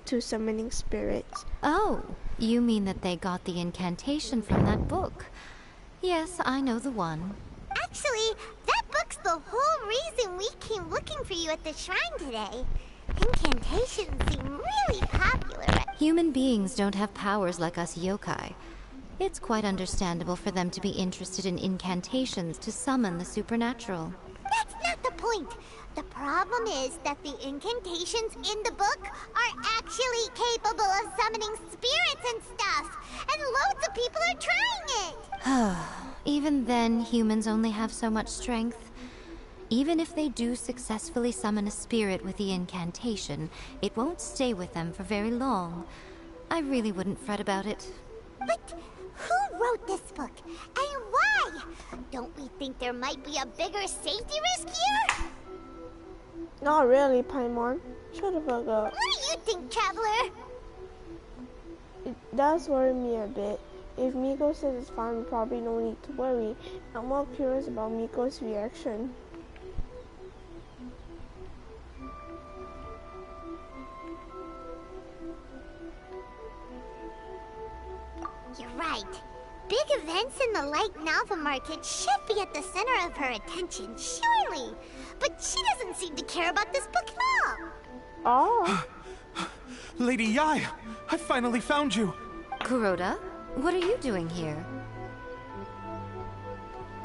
to summoning spirits. Oh, you mean that they got the incantation from that book? Yes, I know the one. Actually, that book's the whole reason we came looking for you at the shrine today. Incantations seem really popular. Human beings don't have powers like us yokai. It's quite understandable for them to be interested in incantations to summon the supernatural. That's not the point. The problem is that the incantations in the book are actually capable of summoning spirits and stuff. And loads of people are trying it. Even then, humans only have so much strength. Even if they do successfully summon a spirit with the incantation, it won't stay with them for very long. I really wouldn't fret about it. But who wrote this book? And why? Don't we think there might be a bigger safety risk here? Not really, Paimon. Shut the fuck up. What do you think, Traveler? It does worry me a bit. If Miko says it's fine, we probably don't need to worry. I'm more curious about Miko's reaction. You're right. Big events in the light novel market should be at the center of her attention, surely. But she doesn't seem to care about this book at all. Oh. Lady Yai, I finally found you. Kuroda, what are you doing here?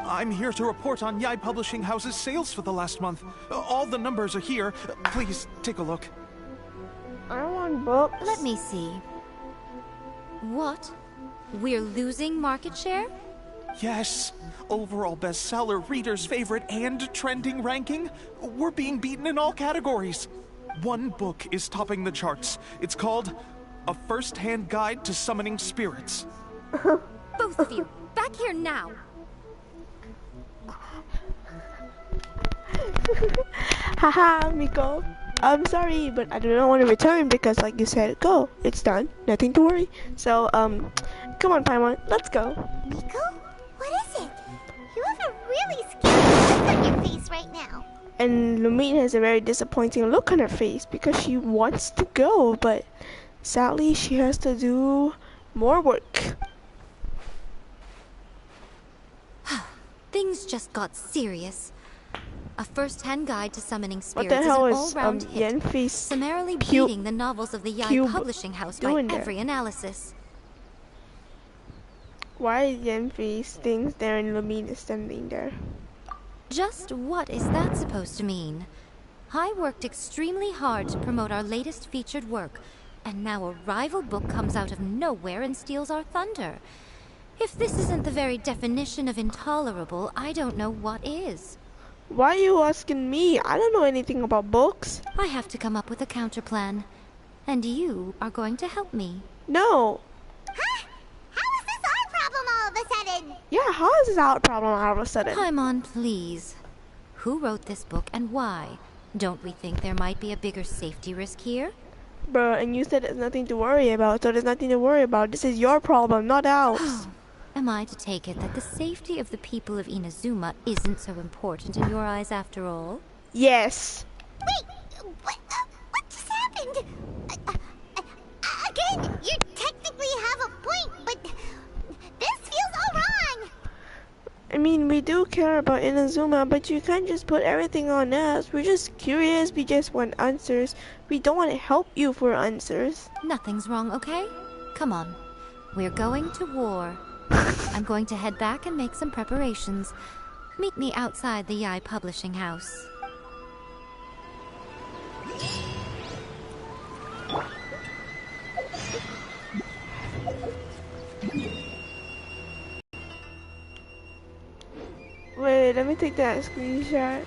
I'm here to report on Yai Publishing House's sales for the last month. All the numbers are here. Please, take a look. I want books. Let me see. What? We're losing market share? Yes. Overall bestseller, readers' favorite, and trending ranking. We're being beaten in all categories. One book is topping the charts. It's called A First-Hand Guide to Summoning Spirits. Both of you, back here now. Haha, Miko. I'm sorry, but I do not want to return because, like you said, go. It's done. Nothing to worry. So, come on, Paimon. Let's go. Miko? What is it? You have a really scary look on your face right now. And Lumine has a very disappointing look on her face because she wants to go, but Sadly, she has to do more work. Things just got serious. A first-hand guide to summoning What the spirits is hell an is all-round hit, Yenfi's summarily cube beating the novels of the Yai cube publishing house by doing there? every analysis. Why is Yenfi's things there and Lumina standing there? Just what is that supposed to mean? I worked extremely hard to promote our latest featured work, and now a rival book comes out of nowhere and steals our thunder. If this isn't the very definition of intolerable, I don't know what is. Why are you asking me? I don't know anything about books. I have to come up with a counterplan, and you are going to help me. No. Huh? How is this our problem all of a sudden? Yeah, how is this our problem all of a sudden? Paimon, please. Who wrote this book and why? Don't we think there might be a bigger safety risk here? Bruh, and you said there's nothing to worry about, so there's nothing to worry about. This is your problem, not ours. Am I to take it that the safety of the people of Inazuma isn't so important in your eyes after all? Yes. Wait, what just happened? Again, you technically have a point, but this feels all wrong. I mean, we do care about Inazuma, but you can't just put everything on us. We're just curious, we just want answers. We don't want to help you for answers. Nothing's wrong, okay? Come on. We're going to war. I'm going to head back and make some preparations. Meet me outside the Yai publishing house. Wait, let me take that screenshot.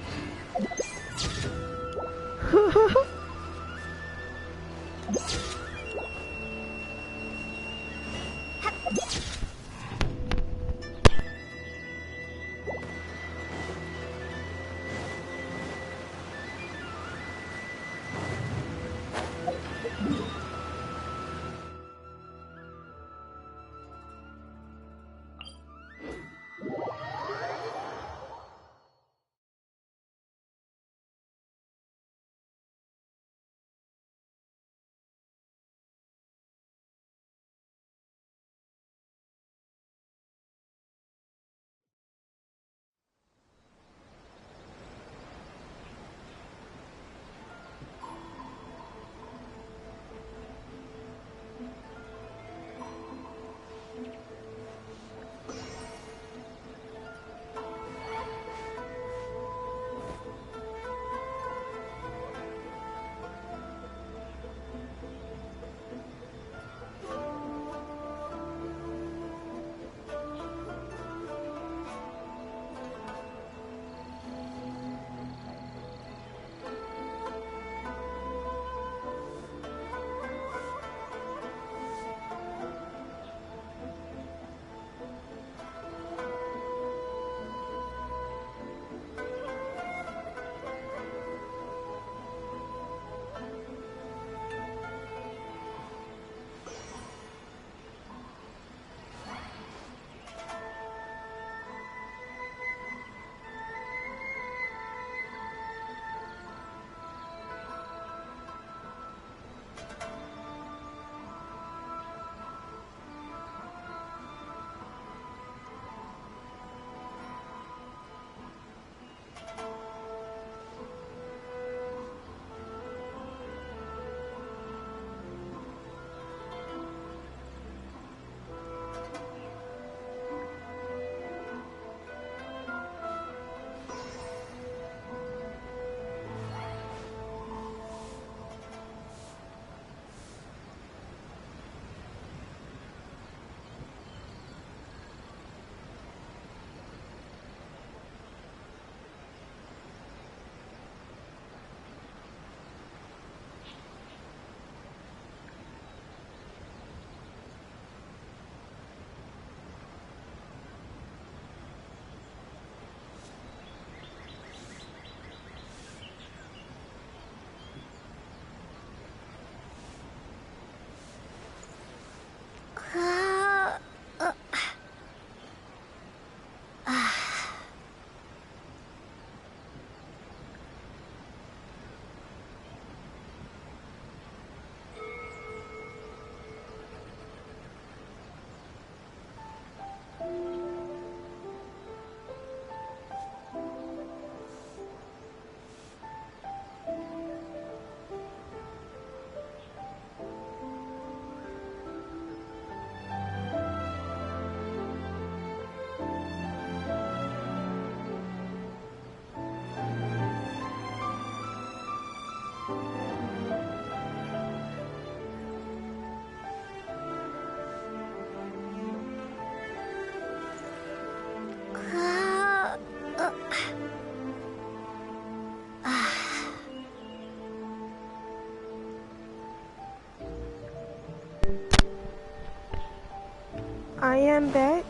I am back.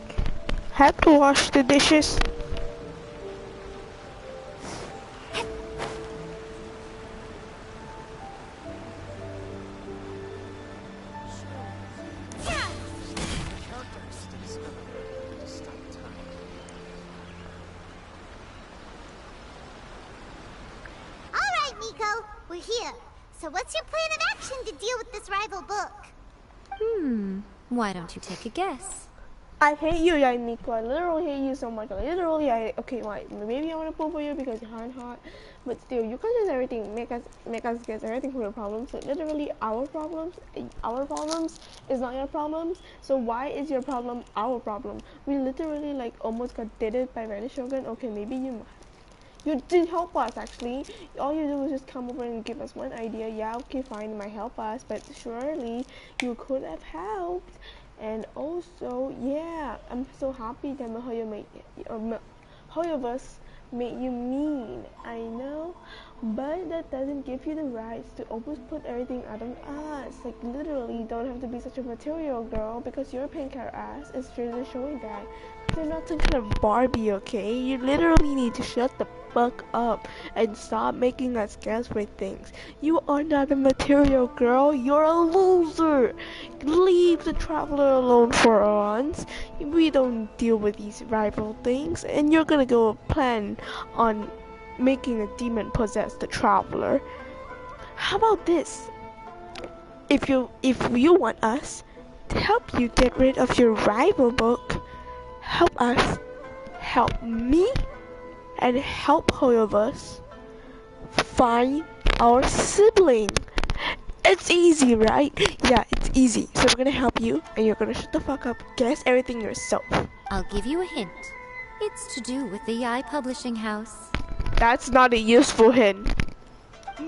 Have to wash the dishes. Alright, Nico, we're here. So what's your plan of action to deal with this rival book? Why don't you take a guess? I hate you, yeah, Nico. I literally hate you so much. Okay, like, maybe I want to pull for you because you're hot, but still, you can just everything, make us guess everything for your problems. So literally, our problems is not your problems. So why is your problem our problem? We literally like almost got deaded by Red Shogun. Okay, maybe you did help us actually. All you do was just come over and give us one idea. Yeah, okay, fine, it might help us, but surely you could have helped. And also, yeah, I'm so happy that Hoyoverse made you mean. I know, but that doesn't give you the rights to almost put everything out on us. Like literally, you don't have to be such a material girl because your pink hair ass is really showing that. You're not some kind of Barbie, okay? You literally need to shut the fuck up and stop making us guess for things. You are not a material girl, you're a loser. Leave the traveler alone for once. We don't deal with these rival things, and you're gonna go plan on making a demon possess the traveler. How about this? If you want us to help you get rid of your rival book, help us, help me, and help Hoyoverse find our sibling. It's easy, right? Yeah, it's easy. So we're gonna help you, and you're gonna shut the fuck up, guess everything yourself. I'll give you a hint. It's to do with the Yai Publishing House. That's not a useful hint. Oh,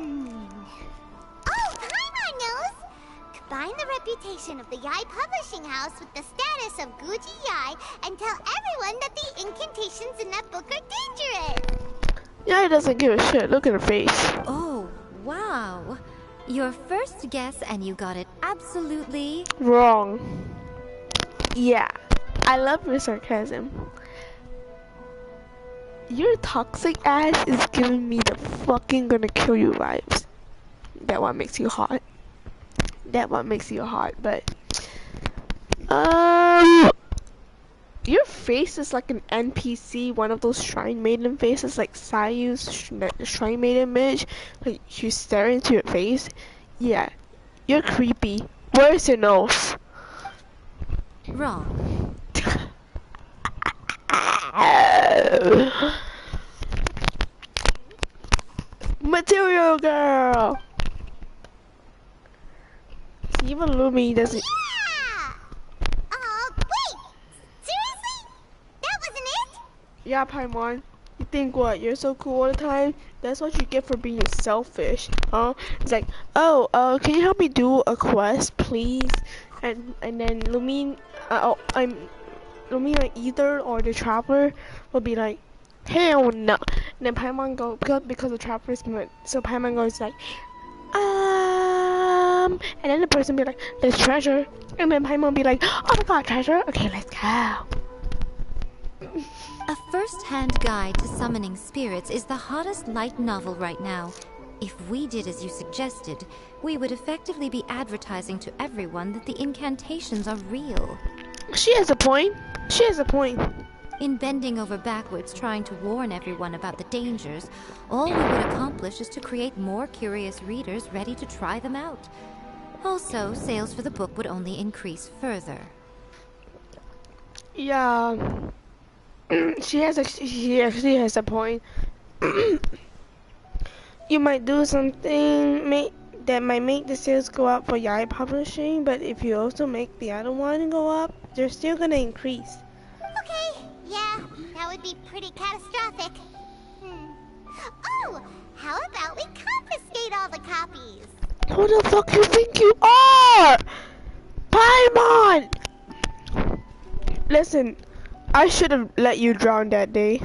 Paimon knows! Combine the reputation of the Yai Publishing House with the status of Guji Yai and tell everyone that the incantations in that book are dangerous! Yai doesn't give a shit. Look at her face. Oh, wow. Your first guess, and you got it absolutely wrong. Yeah, I love your sarcasm. Your toxic ass is giving me the fucking gonna kill you vibes. That one makes you hot. That one makes you hot, but your face is like an NPC, one of those Shrine Maiden faces, like Sayu's Shrine Maiden image. Like she's staring into your face. Yeah, you're creepy. Where's your nose? wrong. Material girl. See, even Lumi doesn't. Yeah! Wait! Seriously? That wasn't it? Yeah, Paimon. You think what? You're so cool all the time? That's what you get for being selfish, huh? It's like, oh, can you help me do a quest, please? And then Lumi, Lumi, like either or the traveler will be like, hell no. And then Paimon go because the traveler's good. So Paimon goes like, and then the person be like, there's treasure. And then Paimon be like, oh my god, treasure. Okay, let's go. A first-hand guide to summoning spirits is the hottest light novel right now. If we did as you suggested, we would effectively be advertising to everyone that the incantations are real. She has a point. She has a point. In bending over backwards trying to warn everyone about the dangers, all we would accomplish is to create more curious readers ready to try them out. Also, sales for the book would only increase further. Yeah. She actually has a point. You might do something that might make the sales go up for Yai Publishing, but if you also make the other one go up, they're still gonna increase. Okay, yeah, that would be pretty catastrophic. Oh, how about we confiscate all the copies? Who the fuck you think you are? Paimon! Listen, I should have let you drown that day.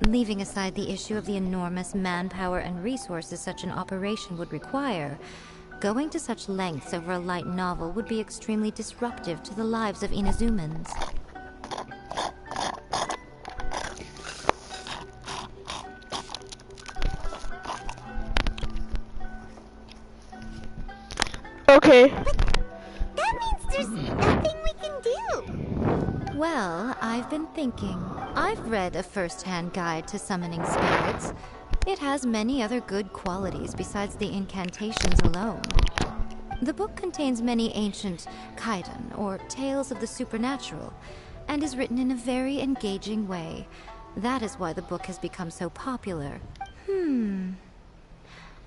Leaving aside the issue of the enormous manpower and resources such an operation would require, going to such lengths over a light novel would be extremely disruptive to the lives of Inazumans. Okay. That means there's nothing we can do. Well, I've been thinking. I've read a first-hand guide to summoning spirits. It has many other good qualities besides the incantations alone. The book contains many ancient kaiden, or tales of the supernatural, and is written in a very engaging way. That is why the book has become so popular.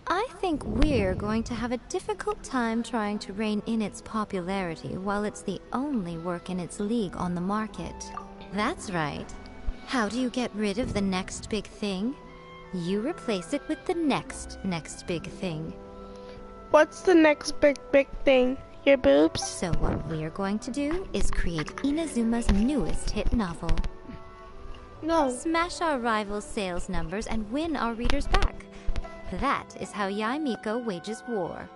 I think we're going to have a difficult time trying to rein in its popularity while it's the only work in its league on the market. That's right. How do you get rid of the next big thing? You replace it with the next big thing. What's the next big thing? Your boobs? So what we're going to do is create Inazuma's newest hit novel. No. Smash our rival's sales numbers and win our readers back. That is how Yae Miko wages war.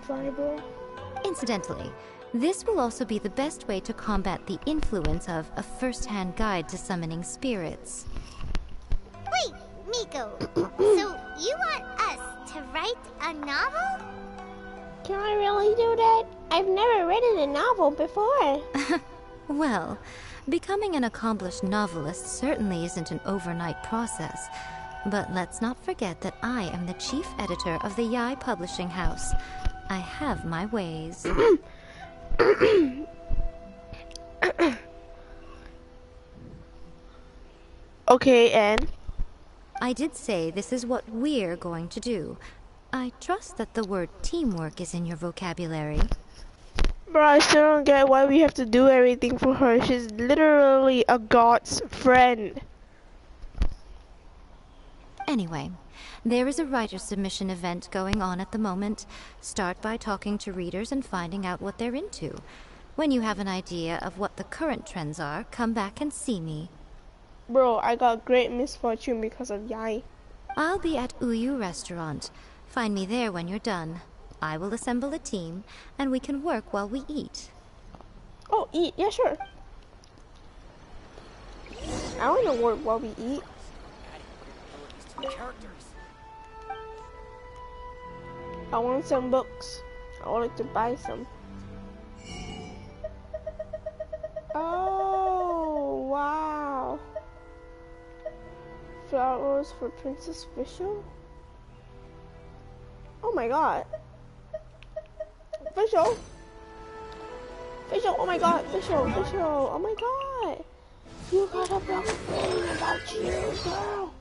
Rival. Incidentally, this will also be the best way to combat the influence of a first-hand guide to summoning spirits. Wait, Miko. So you want us to write a novel? Can I really do that? I've never written a novel before. Well, becoming an accomplished novelist certainly isn't an overnight process. But let's not forget that I am the chief editor of the Yae Publishing House. I have my ways. Okay, and? I did say this is what we're going to do. I trust that the word teamwork is in your vocabulary. Bro, I still don't get why we have to do everything for her. She's literally a god's friend. Anyway, there is a writer submission event going on at the moment. Start by talking to readers and finding out what they're into. When you have an idea of what the current trends are, come back and see me. Bro, I got great misfortune because of Yae. I'll be at Uyu Restaurant. Find me there when you're done. I will assemble a team, and we can work while we eat. Oh, eat? Yeah, sure. I want to work while we eat. I want some books. I wanted to buy some. Oh, wow. Flowers for Princess Fischl? Oh my god. Fischl! Fischl, oh my god, Fischl, oh my god. You got a book thing about you, girl.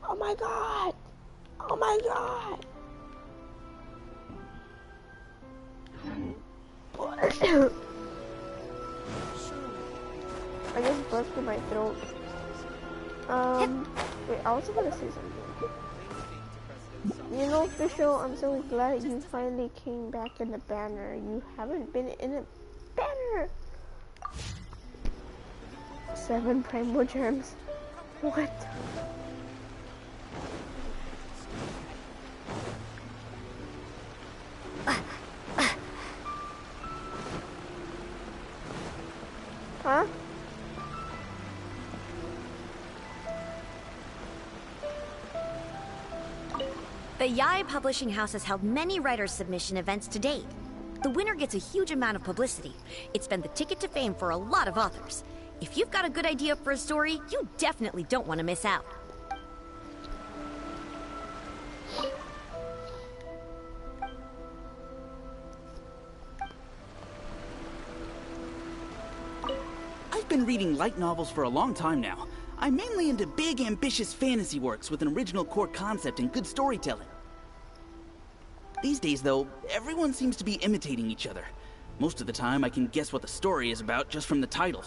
Oh my god. Oh my god. I just burped in my throat. Wait, I was gonna say something. You know, Fischl, I'm so glad you finally came back in the banner. You haven't been in a banner. 7 Primo Gems. What? Huh? The Yae Publishing House has held many writer submission events to date. The winner gets a huge amount of publicity. It's been the ticket to fame for a lot of authors. If you've got a good idea for a story, you definitely don't want to miss out. I've been reading light novels for a long time now. I'm mainly into big, ambitious fantasy works with an original core concept and good storytelling. These days, though, everyone seems to be imitating each other. Most of the time, I can guess what the story is about just from the title.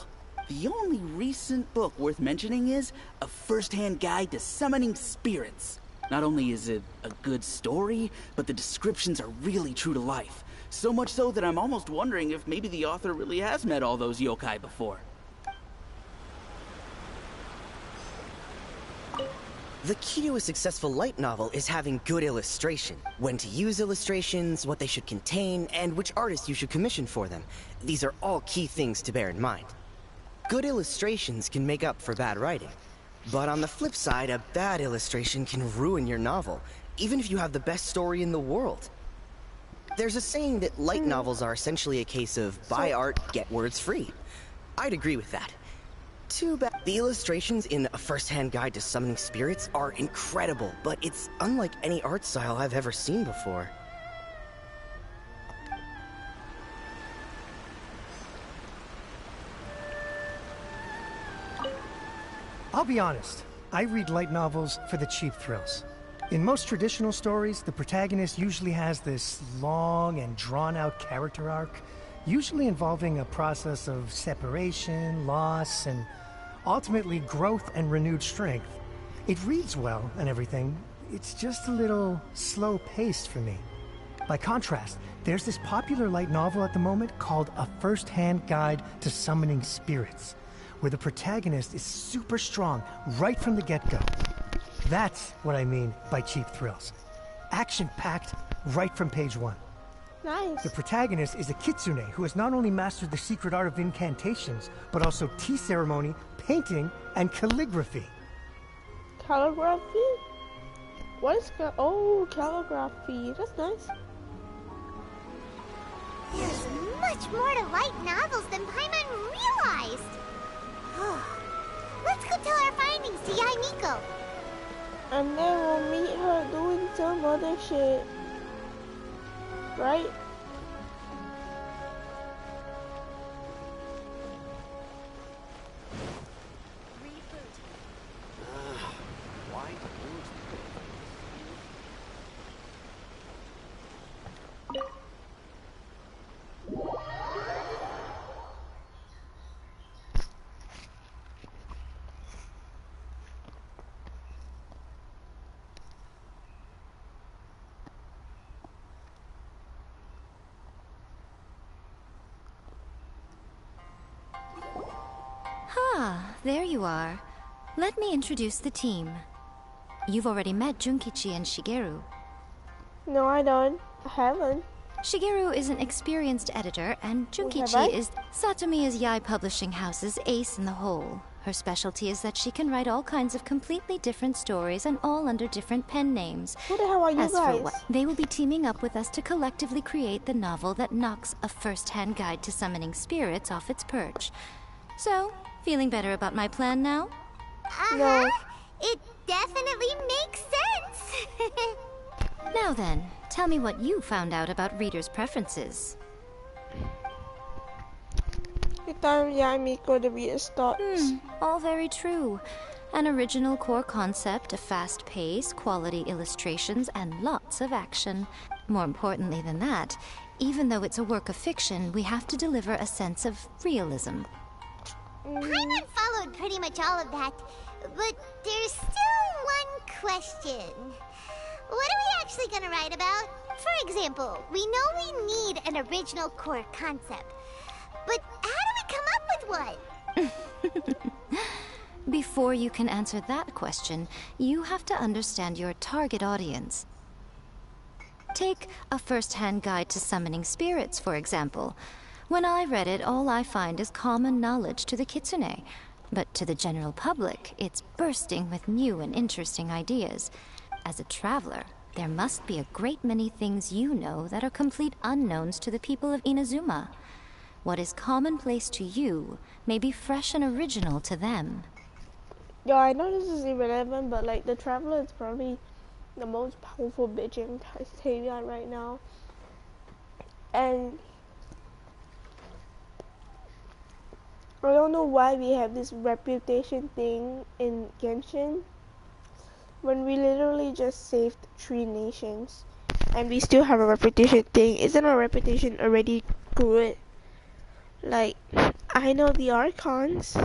The only recent book worth mentioning is A First-Hand Guide to Summoning Spirits. Not only is it a good story, but the descriptions are really true to life. So much so that I'm almost wondering if maybe the author really has met all those yokai before. The key to a successful light novel is having good illustration. When to use illustrations, what they should contain, and which artists you should commission for them. These are all key things to bear in mind. Good illustrations can make up for bad writing. But on the flip side, a bad illustration can ruin your novel, even if you have the best story in the world. There's a saying that light novels are essentially a case of buy art, get words free. I'd agree with that. Too bad. The illustrations in A First-Hand Guide to Summoning Spirits are incredible, but it's unlike any art style I've ever seen before. I'll be honest, I read light novels for the cheap thrills. In most traditional stories, the protagonist usually has this long and drawn-out character arc, usually involving a process of separation, loss, and ultimately growth and renewed strength. It reads well and everything, it's just a little slow-paced for me. By contrast, there's this popular light novel at the moment called A First-Hand Guide to Summoning Spirits, where the protagonist is super strong right from the get-go. That's what I mean by cheap thrills. Action-packed right from page 1. Nice. The protagonist is a kitsune who has not only mastered the secret art of incantations, but also tea ceremony, painting, and calligraphy. Calligraphy? What is calligraphy? That's nice. There's much more to light novels than Paimon realized. Let's go tell our findings to Yai Miko. And then we'll meet her doing some other shit. Right? Ah, there you are. Let me introduce the team. You've already met Junkichi and Shigeru. No, I don't. I haven't. Shigeru is an experienced editor, and Junkichi is Satomi is Yai Publishing House's ace in the hole. Her specialty is that she can write all kinds of completely different stories and all under different pen names. Who the hell are you As guys? for what, they will be teaming up with us to collectively create the novel that knocks A First-Hand Guide to Summoning Spirits off its perch. So, feeling better about my plan now? No. It definitely makes sense. Now then, tell me what you found out about readers' preferences. It's time Yai Miko to read his thoughts. All very true. An original core concept, a fast pace, quality illustrations, and lots of action. More importantly than that, even though it's a work of fiction, we have to deliver a sense of realism. Paimon followed pretty much all of that, but there's still one question. What are we actually gonna write about? For example, we know we need an original core concept, but how do we come up with one? Before you can answer that question, you have to understand your target audience. Take A First-Hand Guide to Summoning Spirits, for example. When I read it, all I find is common knowledge to the kitsune. But to the general public, it's bursting with new and interesting ideas. As a traveler, there must be a great many things you know that are complete unknowns to the people of Inazuma. What is commonplace to you may be fresh and original to them. Yo, I know this is irrelevant, but like the Traveler is probably the most powerful bitch in Taiwan right now. And I don't know why we have this reputation thing in Genshin when we literally just saved 3 nations and we still have a reputation thing. Isn't our reputation already good? Like, I know the Archons.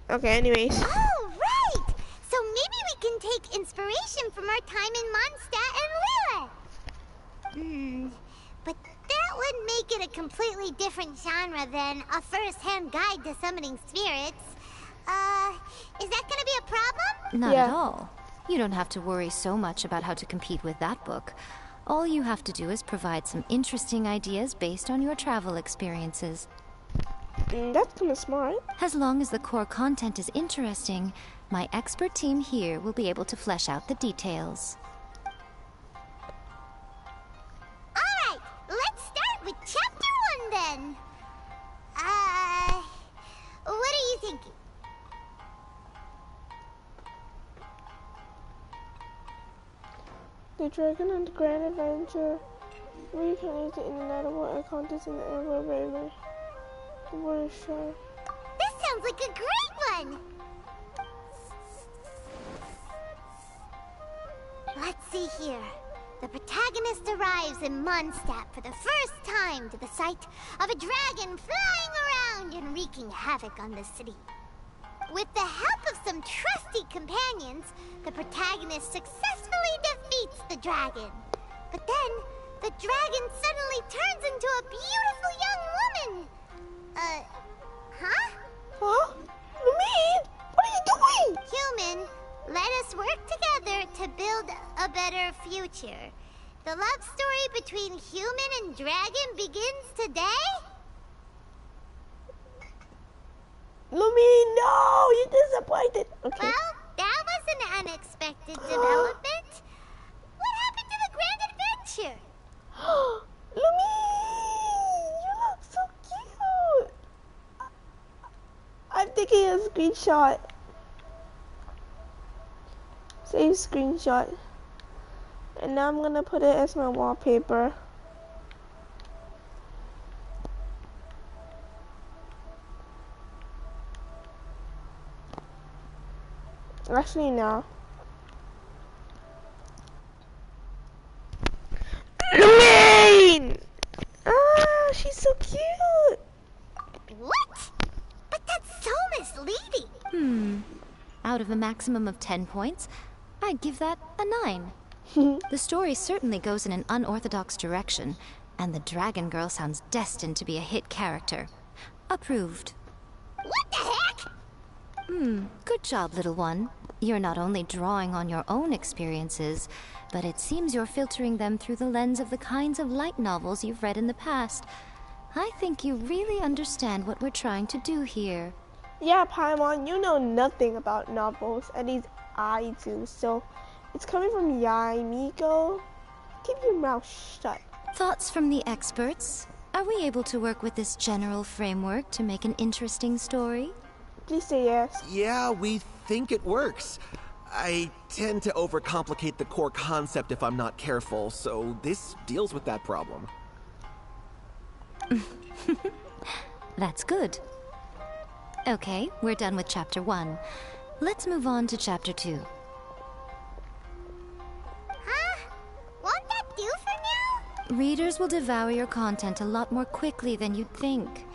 Okay, anyways. Oh, right! So maybe we can take inspiration from our time in Mondstadt and Lilith. But that would make it a completely different genre than a first-hand guide to summoning spirits. Is that gonna be a problem? Not at all. You don't have to worry so much about how to compete with that book. All you have to do is provide some interesting ideas based on your travel experiences. That's kind of smart. As long as the core content is interesting, my expert team here will be able to flesh out the details. Alright, let's start with chapter 1 then. What are you thinking? The Dragon and the Grand Adventure reconnected the internet world contest in the Ever River. Workshop. This sounds like a great one! Let's see here. The protagonist arrives in Mondstadt for the first time to the sight of a dragon flying around and wreaking havoc on the city. With the help of some trusty companions, the protagonist successfully defeats the dragon. But then, the dragon suddenly turns into a beautiful young woman. Huh? Huh? Lumine? What are you doing? Human, let us work together to build a better future. The love story between human and dragon begins today? Lumine, no! You're disappointed. Okay. Well, that was an unexpected development. What happened to the grand adventure? Lumine, you look so cute. I'm taking a screenshot. Save screenshot. And now I'm gonna put it as my wallpaper. Actually, no. Lumine! Ah, she's so cute. What? But that's so misleading. Out of a maximum of 10 points, I'd give that a 9. The story certainly goes in an unorthodox direction, and the Dragon Girl sounds destined to be a hit character. Approved. What the heck? Good job, little one. You're not only drawing on your own experiences, but it seems you're filtering them through the lens of the kinds of light novels you've read in the past. I think you really understand what we're trying to do here. Yeah, Paimon, you know nothing about novels, at least I do, so it's coming from Yai, Miko. Keep your mouth shut. Thoughts from the experts? Are we able to work with this general framework to make an interesting story? Please say yes. Yeah, we think it works. I tend to overcomplicate the core concept if I'm not careful, so this deals with that problem. That's good. Okay, we're done with Chapter 1. Let's move on to Chapter 2. Huh? Won't that do for now? Readers will devour your content a lot more quickly than you'd think.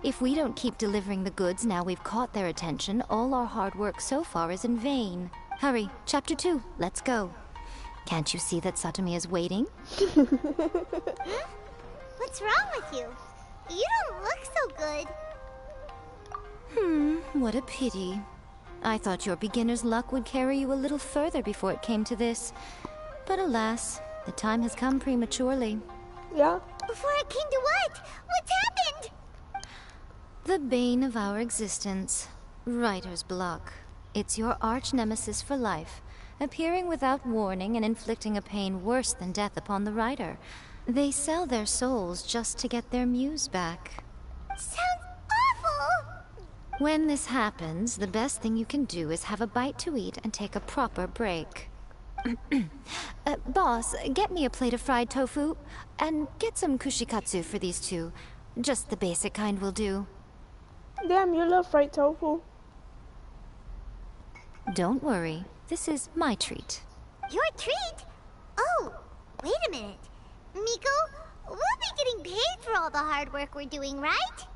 If we don't keep delivering the goods now we've caught their attention, all our hard work so far is in vain. Hurry, Chapter 2, let's go. Can't you see that Satomi is waiting? What's wrong with you? You don't look so good. What a pity. I thought your beginner's luck would carry you a little further before it came to this. But alas, the time has come prematurely. Yeah? Before it came to what? What's happened? The bane of our existence. Writer's block. It's your arch nemesis for life, appearing without warning and inflicting a pain worse than death upon the writer. They sell their souls just to get their muse back. Sounds awful! When this happens, the best thing you can do is have a bite to eat and take a proper break. Boss, get me a plate of fried tofu, and get some kushikatsu for these two. Just the basic kind will do. Damn, you love fried tofu. Don't worry, this is my treat. Your treat? Oh, wait a minute. Miko, we'll be getting paid for all the hard work we're doing, right?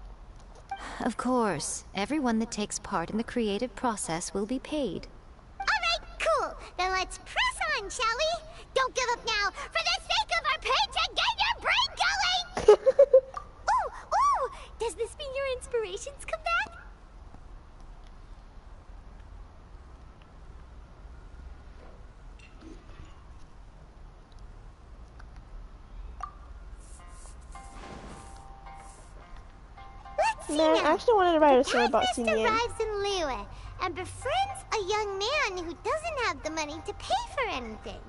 Of course. Everyone that takes part in the creative process will be paid. Alright, cool. Then let's press on, shall we? Don't give up now, for the sake of our paycheck, get your brain going! Ooh! Does this mean your inspirations come back? Man, I actually wanted to write a story about Sinian. Arrives in Liyue and befriends a young man who doesn't have the money to pay for anything.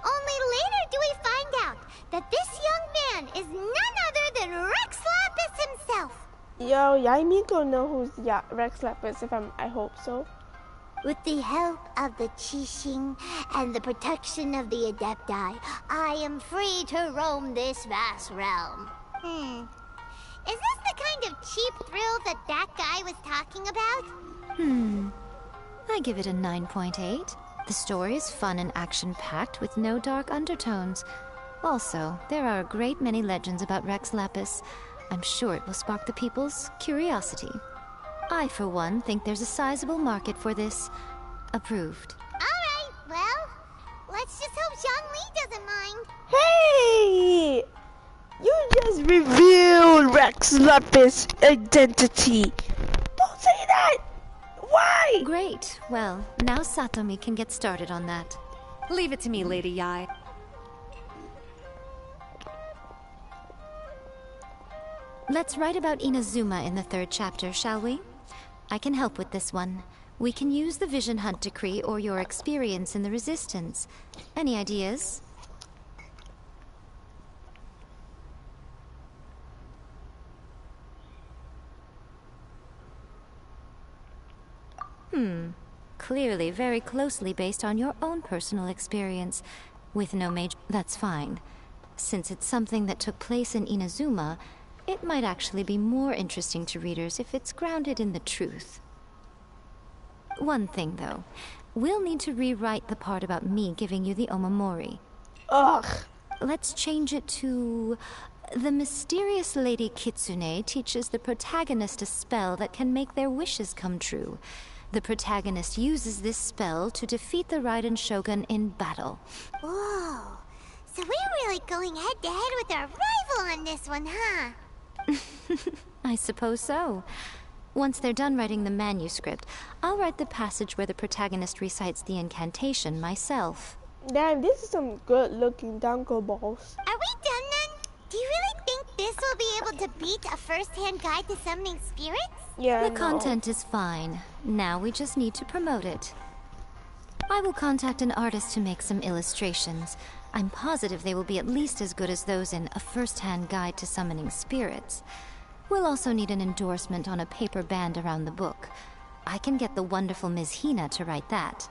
Only later do we find out that this young man is none other than Rex Lapis himself. Yo, Yaimiko know who's Rex Lapis, I hope so. With the help of the Qixing and the protection of the Adepti, I am free to roam this vast realm. Is this the kind of cheap thrill that guy was talking about? I give it a 9.8. The story is fun and action-packed with no dark undertones. Also, there are a great many legends about Rex Lapis. I'm sure it will spark the people's curiosity. I, for one, think there's a sizable market for this. Approved. Alright, well, let's just hope Zhongli doesn't mind. Hey! You just revealed Rex Lapis' identity. Don't say that! Why? Great. Well, now Satomi can get started on that. Leave it to me, Lady Yai. Let's write about Inazuma in the 3rd chapter, shall we? I can help with this one. We can use the Vision Hunt Decree or your experience in the Resistance. Any ideas? Clearly very closely based on your own personal experience. With no major... That's fine. Since it's something that took place in Inazuma, it might actually be more interesting to readers if it's grounded in the truth. One thing, though. We'll need to rewrite the part about me giving you the Omamori. Ugh. Let's change it to... The mysterious Lady Kitsune teaches the protagonist a spell that can make their wishes come true. The protagonist uses this spell to defeat the Raiden Shogun in battle. Whoa. So we're really going head-to-head with our rival on this one, huh? I suppose so. Once they're done writing the manuscript, I'll write the passage where the protagonist recites the incantation myself. Damn, this is some good-looking Danko balls. Are we done then? Do you really think this will be able to beat a first-hand guide to summoning spirits? Yeah, the content is fine. Now we just need to promote it. I will contact an artist to make some illustrations. I'm positive they will be at least as good as those in A First-Hand Guide to Summoning Spirits. We'll also need an endorsement on a paper band around the book. I can get the wonderful Ms. Hina to write that.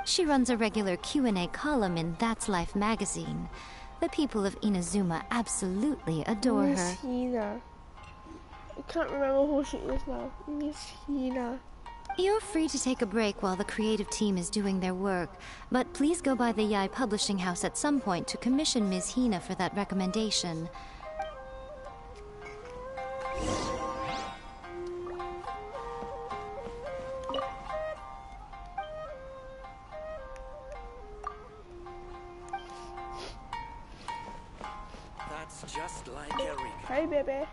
She runs a regular Q&A column in That's Life magazine. The people of Inazuma absolutely adore her. Miss Hina. I can't remember who she is now. Miss Hina. You're free to take a break while the creative team is doing their work, but please go by the Yai Publishing House at some point to commission Ms. Hina for that recommendation. That's just like Eureka. Hey, baby.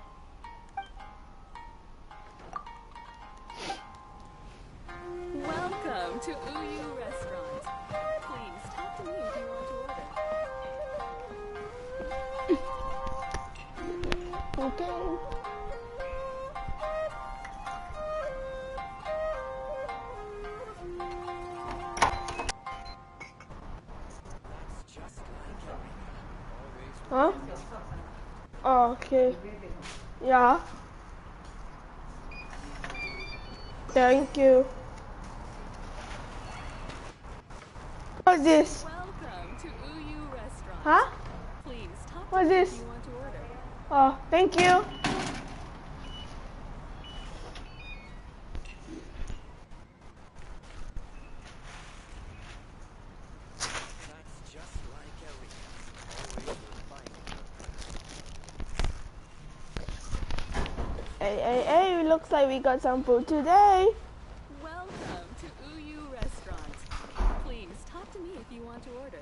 Welcome to Uyu Restaurant. Please talk to me if you want to order. Okay. Huh? Oh, okay. Yeah. Thank you. What's this? Welcome to Uyu Restaurant. Huh? Please talk to What's me this? if you want to order. Oh, thank you. That's just like Eureka. Always Hey, looks like we got some food today. Welcome to Uyu Restaurant. Please talk to me if you want to order.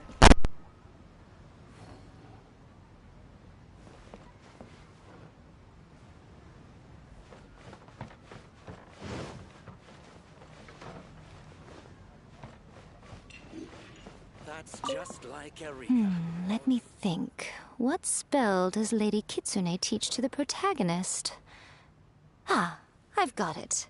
That's just like Eureka. Let me think. What spell does Lady Kitsune teach to the protagonist? Ah, I've got it.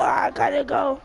I gotta go.